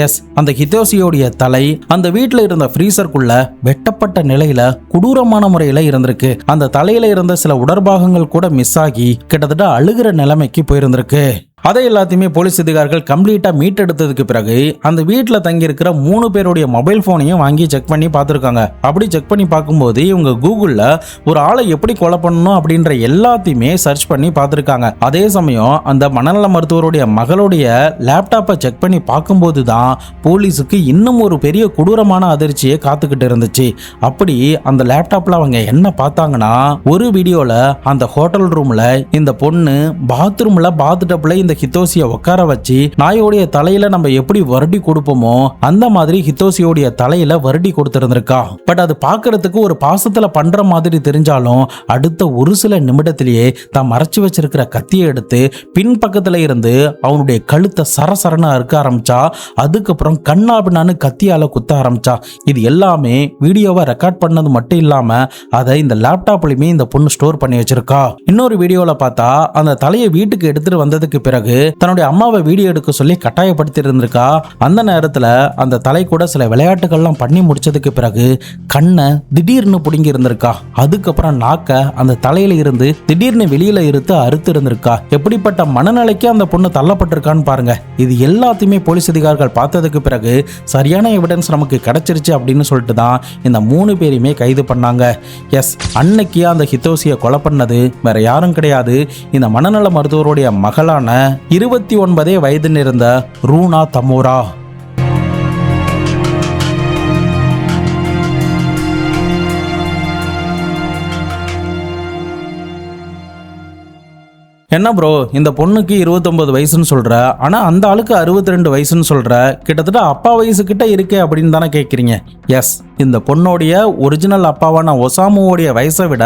எஸ், அந்த ஹிதோசியோடைய தலை அந்த வீட்டில் இருந்த ஃப்ரீசருக்குள்ள வெட்டப்பட்ட நிலையில கொடூரமான முறையில இருந்திருக்கு. அந்த தலையில இருந்த சில உடற்பாகங்கள் கூட மிஸ் ஆகி கிட்டத்தட்ட அழுகிற நிலைமைக்கு போயிருந்திருக்கு. அதை எல்லாத்தையுமே போலீஸ் அதிகாரிகள் கம்ப்ளீட்டா மீட் எடுத்ததுக்கு பிறகு அந்த வீட்டில் தங்கி இருக்கிற 3 பேருடைய மொபைல் போனையும் வாங்கி செக் பண்ணி பார்த்துருக்காங்க. அப்படி செக் பண்ணி பார்க்கும்போது இவங்க கூகுளில் ஒரு ஆளை எப்படி கொலை பண்ணணும் அப்படின்ற எல்லாத்தையுமே சர்ச் பண்ணி பார்த்துருக்காங்க. அதே சமயம் அந்த மனநல மருத்துவருடைய மகளுடைய லேப்டாப்பை செக் பண்ணி பார்க்கும்போது தான் போலீஸுக்கு இன்னும் ஒரு பெரிய கொடூரமான அதிர்ச்சியை காத்துக்கிட்டு இருந்துச்சு. அப்படி அந்த லேப்டாப்ல அவங்க என்ன பார்த்தாங்கன்னா, ஒரு வீடியோல அந்த ஹோட்டல் ரூம்ல இந்த பொண்ணு பாத்ரூம்ல பாத்டப்ல இந்த ஹிதோசியை உட்கார வச்சு நாயோடைய தலையில நம்ம எப்படி வருடி கொடுப்போமோ அந்த மாதிரி ஹிதோசியோடைய தலையில வருடி கொடுத்திருந்திருக்கா. பட் அது பார்க்கறதுக்கு ஒரு பாசத்துல பண்ற மாதிரி தெரிஞ்சாலும் அடுத்த ஒரு சில நிமிடத்திலேயே தான் மறைச்சு வச்சிருக்கிற கத்தியை எடுத்து பின் பக்கத்துல இருந்து அவனுடைய கழுத்தை சரசரன்னு அறுக்க ஆரம்பிச்சா. அதுக்கப்புறம் கண்ணாபின்னான்னு கத்தியால குத்த ஆரம்பிச்சா. இது எல்லாமே வீடியோவை ரெக்கார்ட் பண்ணது மட்டும் இல்லாம அதை இந்த லேப்டாப்லயுமே இந்த பொண்ணு ஸ்டோர் பண்ணி வச்சிருக்கா. இன்னொரு வீடியோல பார்த்தா அந்த தலையை வீட்டுக்கு எடுத்துட்டு வந்ததுக்கு பிறகு தன்னுடைய அம்மாவை வீடியோ எடுக்க சொல்லி கட்டாயப்படுத்தி இருந்திருக்கா. அந்த நேரத்துல அந்த தலை கூட சில விளையாட்டுகள்லாம் பண்ணி முடிச்சதுக்கு பிறகு கண்ணை திடீர்னு புடுங்கி இருந்திருக்கா. அதுக்கப்புறம் நாக்க அந்த தலையில இருந்து திடீர்னு வெளியில அறுத்து இருந்திருக்கா. எப்படிப்பட்ட மனநிலைக்கு அந்த பொண்ணு தள்ளப்பட்டிருக்கான்னு பாருங்க. இது எல்லாத்தையுமே போலீஸ் அதிகாரிகள் பார்த்ததுக்கு பிறகு சரியான எவிடன்ஸ் நமக்கு கிடைச்சிருச்சு அப்படின்னு சொல்லிட்டு தான் இந்த 3 பேரையுமே கைது பண்ணாங்க. எஸ், அன்னைக்கு அந்த ஹிதோசியை கொலை பண்ணது வேற யாரும் கிடையாது, இந்த மனநல மருத்துவருடைய மகளான 29 வயது இருந்த ரூனா தமோரா. என்ன ப்ரோ இந்த பொண்ணுக்கு 29 வயசுன்னு சொல்ற, ஆனா அந்த ஆளுக்கு 62 வயசுன்னு சொல்ற, கிட்டத்தட்ட அப்பா வயசு கிட்ட இருக்கே அப்படின்னு தானே கேட்குறீங்க. எஸ், இந்த பொண்ணோடைய ஒரிஜினல் அப்பாவான ஒசாமுவோடைய வயசை விட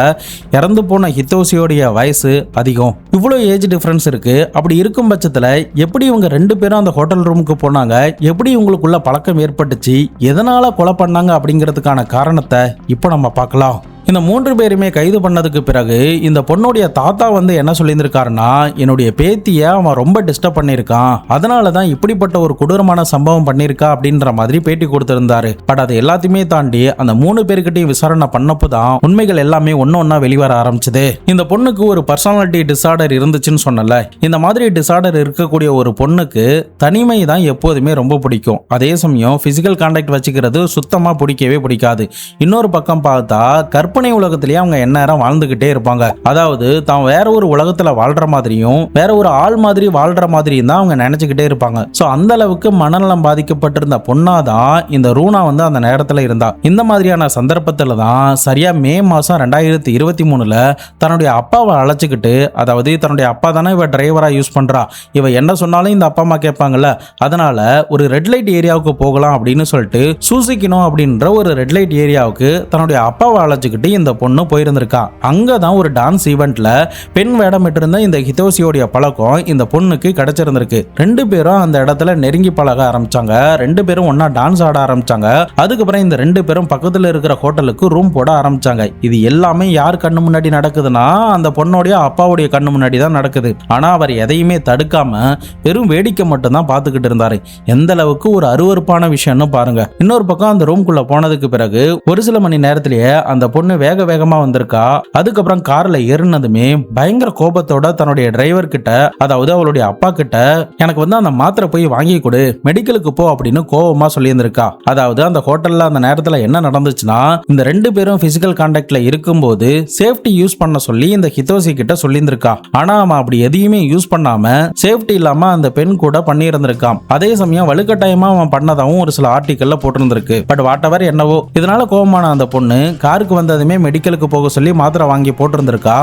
இறந்து போன ஹிதோஷியோடைய வயசு அதிகம். இவ்வளோ ஏஜ் டிஃப்ரென்ஸ் இருக்கு. அப்படி இருக்கும் பட்சத்தில் எப்படி இவங்க ரெண்டு பேரும் அந்த ஹோட்டல் ரூமுக்கு போனாங்க, எப்படி இவங்களுக்குள்ள பழக்கம் ஏற்பட்டுச்சு, எதனால கொலை பண்ணாங்க அப்படிங்கிறதுக்கான காரணத்தை இப்போ நம்ம பார்க்கலாம். இந்த 3 பேருமே கைது பண்ணதுக்கு பிறகு இந்த பொண்ணுடைய தாத்தா என்ன சொல்லியிருந்திருக்காருன்னா, என்னுடைய பேத்தியை அவன் ரொம்ப டிஸ்டர்ப் பண்ணியிருக்கான், அதனால தான் இப்படிப்பட்ட ஒரு கொடூரமான சம்பவம் பண்ணியிருக்கா அப்படின்ற மாதிரி பேட்டி கொடுத்திருந்தாரு. பட் அது எல்லாத்தையுமே தாண்டி அந்த 3 பேருக்கிட்டையும் விசாரணை பண்ணப்போ தான் உண்மைகள் எல்லாமே ஒன்னொன்னா வெளிவர ஆரம்பிச்சது. இந்த பொண்ணுக்கு ஒரு பர்சனாலிட்டி டிசார்டர் இருந்துச்சுன்னு சொன்னல. இந்த மாதிரி டிசார்டர் இருக்கக்கூடிய ஒரு பொண்ணுக்கு தனிமை தான் எப்போதுமே ரொம்ப பிடிக்கும். அதே சமயம் பிசிக்கல் கான்டாக்ட் வச்சுக்கிறது சுத்தமா பிடிக்கவே பிடிக்காது. இன்னொரு பக்கம் பார்த்தா கற்பனை உலகத்திலேயே அவங்க எந்நேரம் வாழ்ந்துகிட்டே இருப்பாங்க. அதாவது தான் வேற ஒரு உலகத்துல வாழ்ற மாதிரியும் வேற ஒரு ஆள் மாதிரி வாழ்ற மாதிரியும் தான் அவங்க நினைச்சுக்கிட்டே இருப்பாங்க. சோ அந்த அளவுக்கு மனநலம் பாதிக்கப்பட்டிருந்த பொண்ணாதான் இந்த ரூனா அந்த நேரத்துல இருந்தா. இந்த மாதிரியான சந்தர்ப்பத்துல தான் சரியா மே மாசம் 2023 தன்னுடைய அப்பாவை அழைச்சுக்கிட்டு, அதாவது தன்னுடைய அப்பா தானே இவ டிரைவரா யூஸ் பண்றா, இவ என்ன சொன்னாலும் இந்த அப்பா அம்மா கேட்பாங்கல்ல, அதனால ஒரு ரெட் லைட் ஏரியாவுக்கு போகலாம் அப்படின்னு சொல்லிட்டு சூசிக்கினோ அப்படின்ற ஒரு ரெட் லைட் ஏரியாவுக்கு தன்னுடைய அப்பாவை அழைச்சுக்கிட்டு இந்த பொண்ணு போயிருந்திருக்கா. அங்கதான் ஒரு டான்ஸ் ஈவெண்ட்ல பெண் வேடமிட்டு இருந்த இந்த ஹிதோஷியோடைய பழக்கம் இந்த பொண்ணுக்கு கிடைச்சிருந்திருக்கு. 2 பேரும் அந்த இடத்துல நெருங்கி பழக ஆரம்பிச்சாங்க. 2 பேரும் ஒன்னா டான்ஸ் ஆட ஆரம்பிச்சாங்க. அதுக்கப்புறம் இந்த 2 பேரும் பக்கத்துல இருக்கிற ஹோட்டலுக்கு ரூம் போட ஆரம்பிச்சாங்க. இது எல்லாமே யார் கண்ணு முன்னாடி நடக்குதுன்னா அந்த பொண்ணுடைய அப்பாவுடைய கண்ணு முன்னாடி தான் நடக்குது. ஆனா அவர் எதையுமே தடுக்காம வெறும் வேடிக்கை மட்டும் தான் பார்த்துக்கிட்டு இருந்தாரு. எந்த அளவுக்கு ஒரு அருவருப்பான விஷயம்னு பாருங்க. இன்னொரு பக்கம் அந்த ரூம்குள்ள போனதுக்கு பிறகு ஒரு சில மணி நேரத்திலேயே அந்த பொண்ணு வேக வேகமா வந்திருக்கா. அதுக்கப்புறம் கார்ல ஏறினதுமே பயங்கர கோபத்தோட தன்னுடைய டிரைவர் கிட்ட, அதாவது அவளுடைய அப்பா கிட்ட, எனக்கு அந்த மாத்திரை போய் வாங்கி கொடு, மெடிக்கலுக்கு போ அப்படின்னு கோபமா சொல்லியிருந்திருக்கா. அதாவது அந்த ஹோட்டல்ல அந்த நேரத்துல என்ன நடந்துச்சுன்னா, இந்த 2 பேரும் பிசிக்கல் கான்டாக்ட்ல இருக்கும்போது சேஃப்டி யூஸ் பண்ண சொல்லி இந்த ஹிதோஷி கிட்ட சொல்லியிருந்திருக்கா. ஆனா அவன் அப்படி எதையுமே யூஸ் பண்ணாம சேஃப்டி இல்லாம அந்த பெண் கூட பண்ணியிருந்திருக்கான். அதே சமயம் வலுக்கட்டாயமா அவன் பண்ணதாவும் ஒரு சில ஆர்டிக்கல்ல போட்டிருந்திருக்கு. பட் வாட் எவர் என்னவோ, இதனால கோபமான அந்த பொண்ணு காருக்கு வந்ததுமே மெடிக்கலுக்கு போக சொல்லி மாத்திரை வாங்கி போட்டிருந்திருக்கா.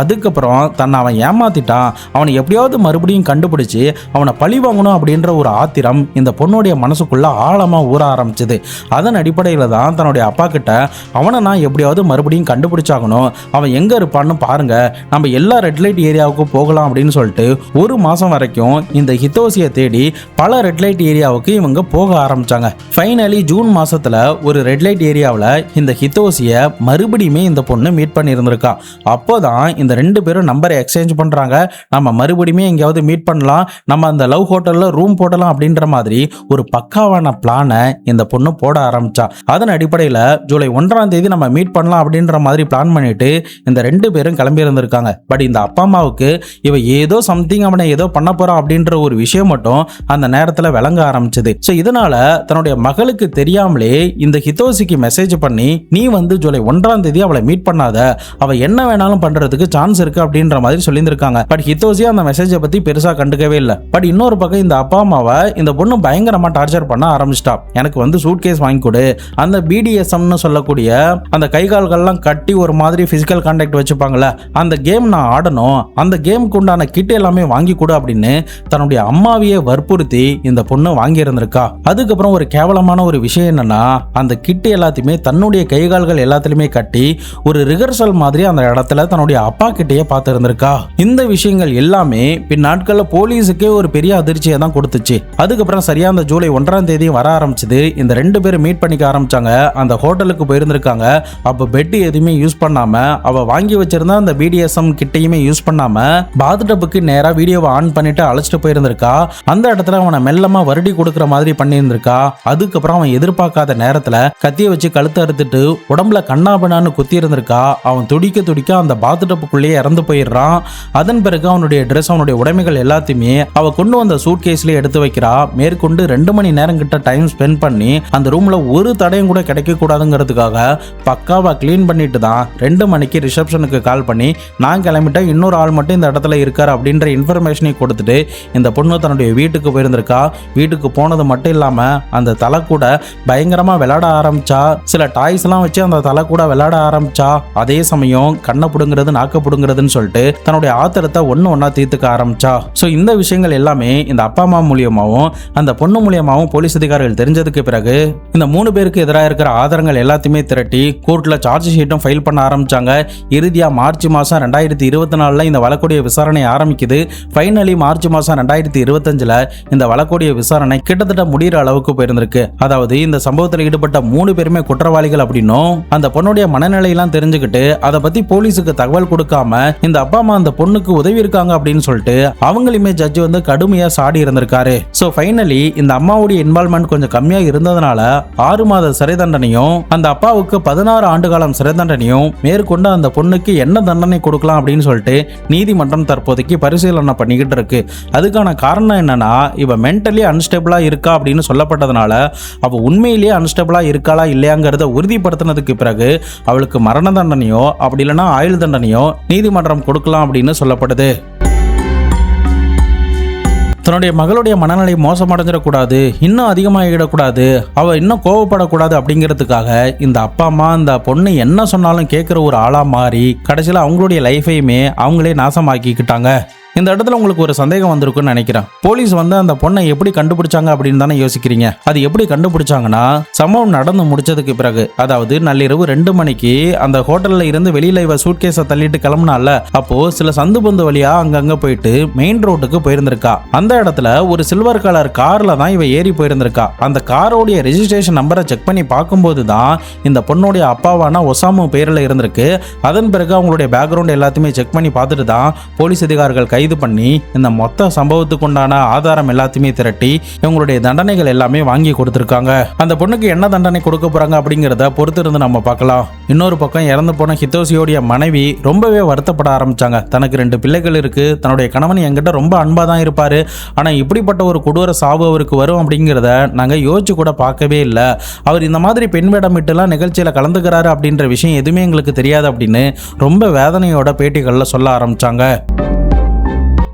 அதுக்கப்புறம் தன்னை அவன் ஏமாத்திட்டான், அவனை எப்படியாவது மறுபடியும் கண்டுபிடிச்சு அவனை பழி வாங்கணும் அப்படின்ற ஒரு ஆத்திரம் இந்த பொண்ணுடைய மனசுக்குள்ள ஆழமா ஊற ஆரம்பிச்சது. அதன் அடிப்படையில தான் தன்னுடைய அப்பா கிட்ட, அவனை நான் எப்படியாவது மறுபடியும் கண்டுபிடிச்சாகணும், அவன் எங்க இருப்பான்னு பாருங்க, நம்ம எல்லா ரெட் லைட் ஏரியாவுக்கு போகலாம் அப்படின்னு சொல்லிட்டு 1 மாசம் வரைக்கும் இந்த ஹிதோஷியை தேடி பல ரெட் லைட் ஏரியாவுக்கு இவங்க போக ஆரம்பிச்சாங்க. ஃபைனலி ஜூன் மாசத்துல ஒரு ரெட் லைட் ஏரியாவில் இந்த ஹிதோஷியை மறுபடியுமே இந்த பொண்ணு மீட் பண்ணி இருந்திருக்கா. அப்போதான் இந்த 2 பேரும் நம்பரை எக்ஸ்சேஞ்ச் பண்றாங்க. நம்ம மறுபடியுமே எங்கேயாவது மீட் பண்ணலாம், நம்ம அந்த லவ் ஹோட்டல்ல ரூம் போடலாம் அப்படின்ற மாதிரி ஒரு பக்காவான பிளானை இந்த பொண்ணு போட ஆரம்பிச்சா. அதன் அடிப்படையில் ஜூலை 1ஆம் தேதி நம்ம மீட் பண்ணலாம் அப்படின்ற மாதிரி பிளான் பண்ணிட்டு இந்த 2 பேரும் கிளம்பி இருந்திருக்காங்க. பட் இந்த அப்பா அம்மாவுக்கு இவ ஏதோ சம்திங் அவனை ஏதோ பண்ண போறான் அப்படின்ற ஒரு விஷயம் மட்டும் அந்த நேரத்தில் விளங்க ஆரம்பிச்சது. ஸோ இதனால தன்னுடைய மகளுக்கு தெரியாமலே இந்த ஹிதோஷிக்கு மெசேஜ் பண்ணி, நீ ஜூலை 1ஆம் தேதி அவளை மீட் பண்ணாத, அவ என்ன வேணாலும் பண்றதுக்கு சான்ஸ் இருக்கு அப்படின்ற மாதிரி சொல்லியிருந்திருக்காங்க. பட் ஹிதோஷி அந்த மெசேஜை பத்தி பெருசா கண்டுக்கவே இல்லை. பட் இன்னொரு பக்கம் இந்த அப்பா அம்மாவை இந்த பொண்ணு பயங்கரமா டார்ச்சர் பண்ண ஆரம்பிச்சிட்டா. எனக்கு சூட் கேஸ் வாங்கி கொடு, அந்த பிடிஎஸ்எம்னு சொல்லக்கூடிய அந்த கை கால்கள்லாம் கட்டி ஒரு மாதிரி பிசிக்கல் கான்டாக்ட் வச்சுப்பாங்கல்ல, அந்த கேம் நான் ஆடணும், அந்த கேமுக்கு உண்டான கிட் எல்லாமே வாங்கி கொடு அப்படின்னு தன்னுடைய அம்மாவையே வற்புறுத்தி இந்த பொண்ணு வாங்கி இருந்திருக்கா. அதுக்கப்புறம் ஒரு கேவலமான ஒரு விஷயம் என்னன்னா, அந்த கிட் எல்லாத்தையுமே தன்னுடைய கை கால்கள் எல்லாத்திலுமே கட்டி ஒரு ரிஹர்சல் மாதிரி அந்த இடத்துல தன்னுடைய அப்பா கிட்டேயே பார்த்து இருந்திருக்கா. இந்த விஷயங்கள் எல்லாமே பின் நாட்கள்ல போலீஸுக்கே ஒரு பெரிய அதிர்ச்சியை தான் கொடுத்துச்சு. அதுக்கப்புறம் சரியா அந்த ஜூலை 1ஆம் தேதி வர ஆரம்பிச்சது. இந்த 2 பேரும் மீட் பண்ணிக்க ஆரம்பிச்சாங்க. அந்த ஹோட்டலுக்கு போயிருந்திருக்காங்க. அப்ப பெட் எதுவுமே யூஸ் பண்ணாம, அவ வாங்கி வச்சிருந்தா அந்த பிடிஎஸ்எம் கிட்டையுமே யூஸ் பண்ணாம பாத்டப்புக்கு நேரா வீடியோவை ஆன் பண்ணிட்டு அழைச்சிட்டு போயிருந்திருக்கா. அந்த இடத்துல அவனை மெல்லமா வருடி கொடுக்குற மாதிரி பண்ணியிருந்திருக்கா. அதுக்கப்புறம் அவன் எதிர்பார்க்காத நேரத்துல கத்திய வச்சு கழுத்து அறுத்துட்டு உடம்புல கண்ணாபண்ணான்னு குத்தி இருந்திருக்கா. அவன் துடிக்க துடிக்க அந்த பாத்டப்புக்குள்ளேயே இறந்து போயிடுறான். அதன் பிறகு அவனுடைய ட்ரெஸ், அவனுடைய உடைமைகள் எல்லாத்தையுமே அவ கொண்டு வந்த சூட் கேஸ்ல எடுத்து வைக்கிறா. மேற்கொண்டு 2 மணி நேரம் கிட்ட டைம் ஸ்பெண்ட் பண்ணி அந்த ரூம்ல ஒரு தடையும் கூட கிடைக்க கூடாதுங்கிறதுக்காக பக்காவா கிளீன் பண்ணிட்டு தான் 2 மணிக்கு ரிசப்ஷனுக்கு கால் பண்ணி, நான் கிளம்பிட்டேன், இன்னொரு ஆள் மட்டும் இந்த இடத்துல இருக்காரு அப்படின்ற இன்ஃபர்மேஷனை கொடுத்துட்டு இந்த பொண்ணு தன்னுடைய வீட்டுக்கு போயிருந்திருக்கா. வீட்டுக்கு போனது மட்டும் இல்லாம அந்த தலை கூட பயங்கரமா விளையாட ஆரம்பிச்சா. சில டாய்ஸ் எல்லாம் வச்சு அந்த தலை கூட விளையாட விளையாட ஆரம்பிச்சா. அதே சமயம் கண்ணை புடுங்கிறது நாக்க புடுங்கிறதுன்னு சொல்லிட்டு தன்னுடைய ஆத்திரத்தை ஒன்னா தீர்த்துக்க ஆரம்பிச்சா. ஸோ இந்த விஷயங்கள் எல்லாமே இந்த அப்பா அம்மா மூலியமாவும் அந்த பொண்ணு மூலியமாவும் போலீஸ் அதிகாரிகள் தெரிஞ்சதுக்கு பிறகு இந்த 3 பேருக்கு எதிராக இருக்கிற ஆதாரங்கள் எல்லாத்தையுமே திரட்டி கோர்ட்ல சார்ஜ் ஷீட்டும் ஃபைல் பண்ண ஆரம்பிச்சாங்க. இறுதியா மார்ச் மாசம் 2024 இந்த வழக்குடைய விசாரணை ஆரம்பிக்குது. ஃபைனலி மார்ச் மாசம் 2025 இந்த வழக்குடைய விசாரணை கிட்டத்தட்ட முடிகிற அளவுக்கு போயிருந்திருக்கு. அதாவது இந்த சம்பவத்தில் ஈடுபட்ட 3 பேருமே குற்றவாளிகள் அப்படின்னும் அந்த பொண்ணுடைய மனநிலையெல்லாம் தெரிஞ்சுக்கிட்டு அதை பத்தி போலீஸுக்கு தகவல் கொடுக்காம இந்த அப்பா அம்மா அந்த பொண்ணுக்கு உதவி இருக்காங்க அப்படின்னு சொல்லிட்டு அவங்களுமே ஜட்ஜ் வந்து கடுமையா சாடி இருந்திருக்காரு. சோ ஃபைனலி இந்த அம்மாவுடைய இன்வால்வ்மெண்ட் கொஞ்சம் கம்மியா இருந்ததுனால 6 மாத சிறை தண்டனையும் அந்த அப்பாவுக்கு 16 ஆண்டு காலம் சிறை தண்டனையும் மேற்கொண்டு அந்த பொண்ணுக்கு என்ன தண்டனை கொடுக்கலாம் அப்படின்னு சொல்லிட்டு நீதிமன்றம் தற்போதைக்கு பரிசீலனை பண்ணிக்கிட்டு இருக்கு. அதுக்கான காரணம் என்னன்னா, இவ மென்டலி அன்ஸ்டேபிளா இருக்கா அப்படின்னு சொல்லப்பட்டதுனால அவ உண்மையிலேயே அன்ஸ்டேபிளா இருக்காளா இல்லையாங்கிறத உறுதிப்படுத்தினதுக்கு பிறகு அவளுக்கு மரண தண்டனையோ அப்படி இல்லைன்னா ஆயுள் தண்டனையோ நீதிமன்றம் கொடுக்கலாம் அப்படின்னு சொல்லப்படுது. தன்னுடைய மகளுடைய மனநிலை மோசமடைஞ்சிடக்கூடாது, இன்னும் அதிகமாகிடக்கூடாது, அவள் இன்னும் கோவப்படக்கூடாது அப்படிங்கிறதுக்காக இந்த அப்பா அம்மா இந்த பொண்ணு என்ன சொன்னாலும் கேட்குற ஒரு ஆளாக மாறி கடைசியில் அவங்களுடைய லைஃபையுமே அவங்களே நாசமாக்கிக்கிட்டாங்க. இந்த இடத்துல உங்களுக்கு ஒரு சந்தேகம் வந்திருக்குன்னு நினைக்கிறேன். போலீஸ் வந்து அந்த பொண்ணை எப்படி கண்டுபிடிச்சாங்க அப்படின்னு தானே யோசிக்கிறீங்க. அது எப்படி கண்டுபிடிச்சாங்கன்னா, சம்பவம் நடந்து முடிச்சதுக்கு பிறகு, அதாவது நள்ளிரவு 2 மணிக்கு அந்த ஹோட்டல்ல இருந்து வெளியில இவ சூட்கேஸை தள்ளிட்டு கிளம்புனால, அப்போ சில சந்து பந்து வழியா அங்கங்க போயிட்டு மெயின் ரோட்டுக்கு போயிருந்திருக்கா. அந்த இடத்துல ஒரு சில்வர் கலர் கார்ல தான் இவ ஏறி போயிருந்திருக்கா. அந்த காரோடைய ரெஜிஸ்ட்ரேஷன் நம்பரை செக் பண்ணி பார்க்கும்போது தான் இந்த பொண்ணுடைய அப்பாவான ஒசாமு பேர்ல இருந்திருக்கு. அதன் பிறகு அவங்களுடைய பேக்ரவுண்ட் எல்லாத்தையுமே செக் பண்ணி பார்த்துட்டு தான் போலீஸ் அதிகாரிகள் கைது பண்ணி இந்த மொத்த சம்பவத்துக்கு உண்டான ஆதாரம் எல்லாத்தையுமே திரட்டி இவங்களுடைய தண்டனைகள் எல்லாமே வாங்கி கொடுத்திருக்காங்க. அந்த பொண்ணுக்கு என்ன தண்டனை கொடுக்க போறாங்க அப்படிங்கிறத பொறுத்து இருந்து நம்ம பார்க்கலாம். இன்னொரு பக்கம் இறந்து போன ஹிதோஷியோடைய மனைவி ரொம்பவே வருத்தப்பட ஆரம்பிச்சாங்க. தனக்கு 2 பிள்ளைகள் இருக்கு, தன்னுடைய கணவன் என்கிட்ட ரொம்ப அன்பா தான் இருப்பாரு, ஆனா இப்படிப்பட்ட ஒரு கொடூர சாவு அவருக்கு வரும் அப்படிங்கிறத நாங்க யோசிச்சு கூட பார்க்கவே இல்லை. அவர் இந்த மாதிரி பெண் வேடமிட்டுலாம் நிகழ்ச்சியில கலந்துக்கிறாரு அப்படின்ற விஷயம் எதுவுமே எங்களுக்கு தெரியாது அப்படின்னு ரொம்ப வேதனையோட பேட்டிகள்ல சொல்ல ஆரம்பிச்சாங்க.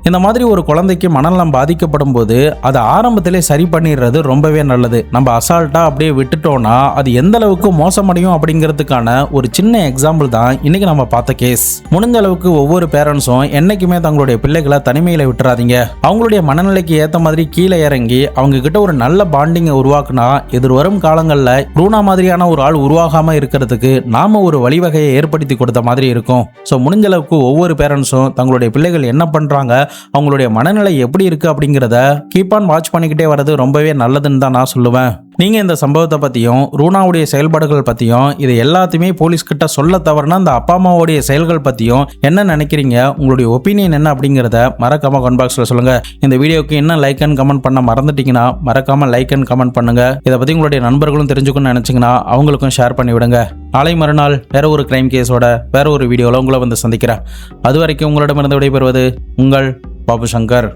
இந்த மாதிரி ஒரு குழந்தைக்கு மனநலம் பாதிக்கப்படும் போது அதை ஆரம்பத்திலே சரி பண்ணிடுறது ரொம்பவே நல்லது. நம்ம அசால்ட்டா அப்படியே விட்டுட்டோம்னா அது எந்த அளவுக்கு மோசமடையும் அப்படிங்கிறதுக்கான ஒரு சின்ன எக்ஸாம்பிள் தான் இன்னைக்கு நம்ம பார்த்த கேஸ். முடிஞ்ச அளவுக்கு ஒவ்வொரு பேரண்ட்ஸும் என்னைக்குமே தங்களுடைய பிள்ளைகளை தனிமையில விட்டுறாதீங்க. அவங்களுடைய மனநிலைக்கு ஏற்ற மாதிரி கீழே இறங்கி அவங்க கிட்ட ஒரு நல்ல பாண்டிங்கை உருவாக்குனா எதிர்வரும் காலங்களில் ரூனா மாதிரியான ஒரு ஆள் உருவாகாம இருக்கிறதுக்கு நாம ஒரு வழிவகையை ஏற்படுத்தி கொடுத்த மாதிரி இருக்கும். ஸோ முடிஞ்ச அளவுக்கு ஒவ்வொரு பேரண்ட்ஸும் தங்களுடைய பிள்ளைகள் என்ன பண்றாங்க, அவங்களுடைய மனநிலை எப்படி இருக்கு அப்படிங்கிறத கீப் ஆன் வாட்ச் பண்ணிக்கிட்டே வர்றது ரொம்பவே நல்லதுன்னு தான் நான் சொல்லுவேன். நீங்க இந்த சம்பவத்தை பத்தியும் ரூனாவுடைய செயல்பாடுகள் பத்தியும் இது எல்லாத்தையுமே போலீஸ் கிட்ட சொல்ல தவறுனா அந்த அப்பா அம்மாவுடைய செயல்கள் பத்தியும் என்ன நினைக்கிறீங்க, உங்களுடைய ஒப்பீனியன் என்ன அப்படிங்கிறத மறக்காம கமெண்ட் பாக்ஸ்ல சொல்லுங்க. இந்த வீடியோக்கு என்ன லைக் அண்ட் கமெண்ட் பண்ண மறந்துட்டீங்கன்னா மறக்காம லைக் அண்ட் கமெண்ட் பண்ணுங்க. இதை பத்தி உங்களுடைய நண்பர்களும் தெரிஞ்சுக்கணும்னு நினைச்சீங்கன்னா அவங்களுக்கும் ஷேர் பண்ணி விடுங்க. நாளை மறுநாள் வேற ஒரு கிரைம் கேஸோட வேற ஒரு வீடியோல உங்களை வந்து சந்திக்கிறேன். அது வரைக்கும் உங்களிடமிருந்து விடைபெறுவது உங்கள் பாபு சங்கர்.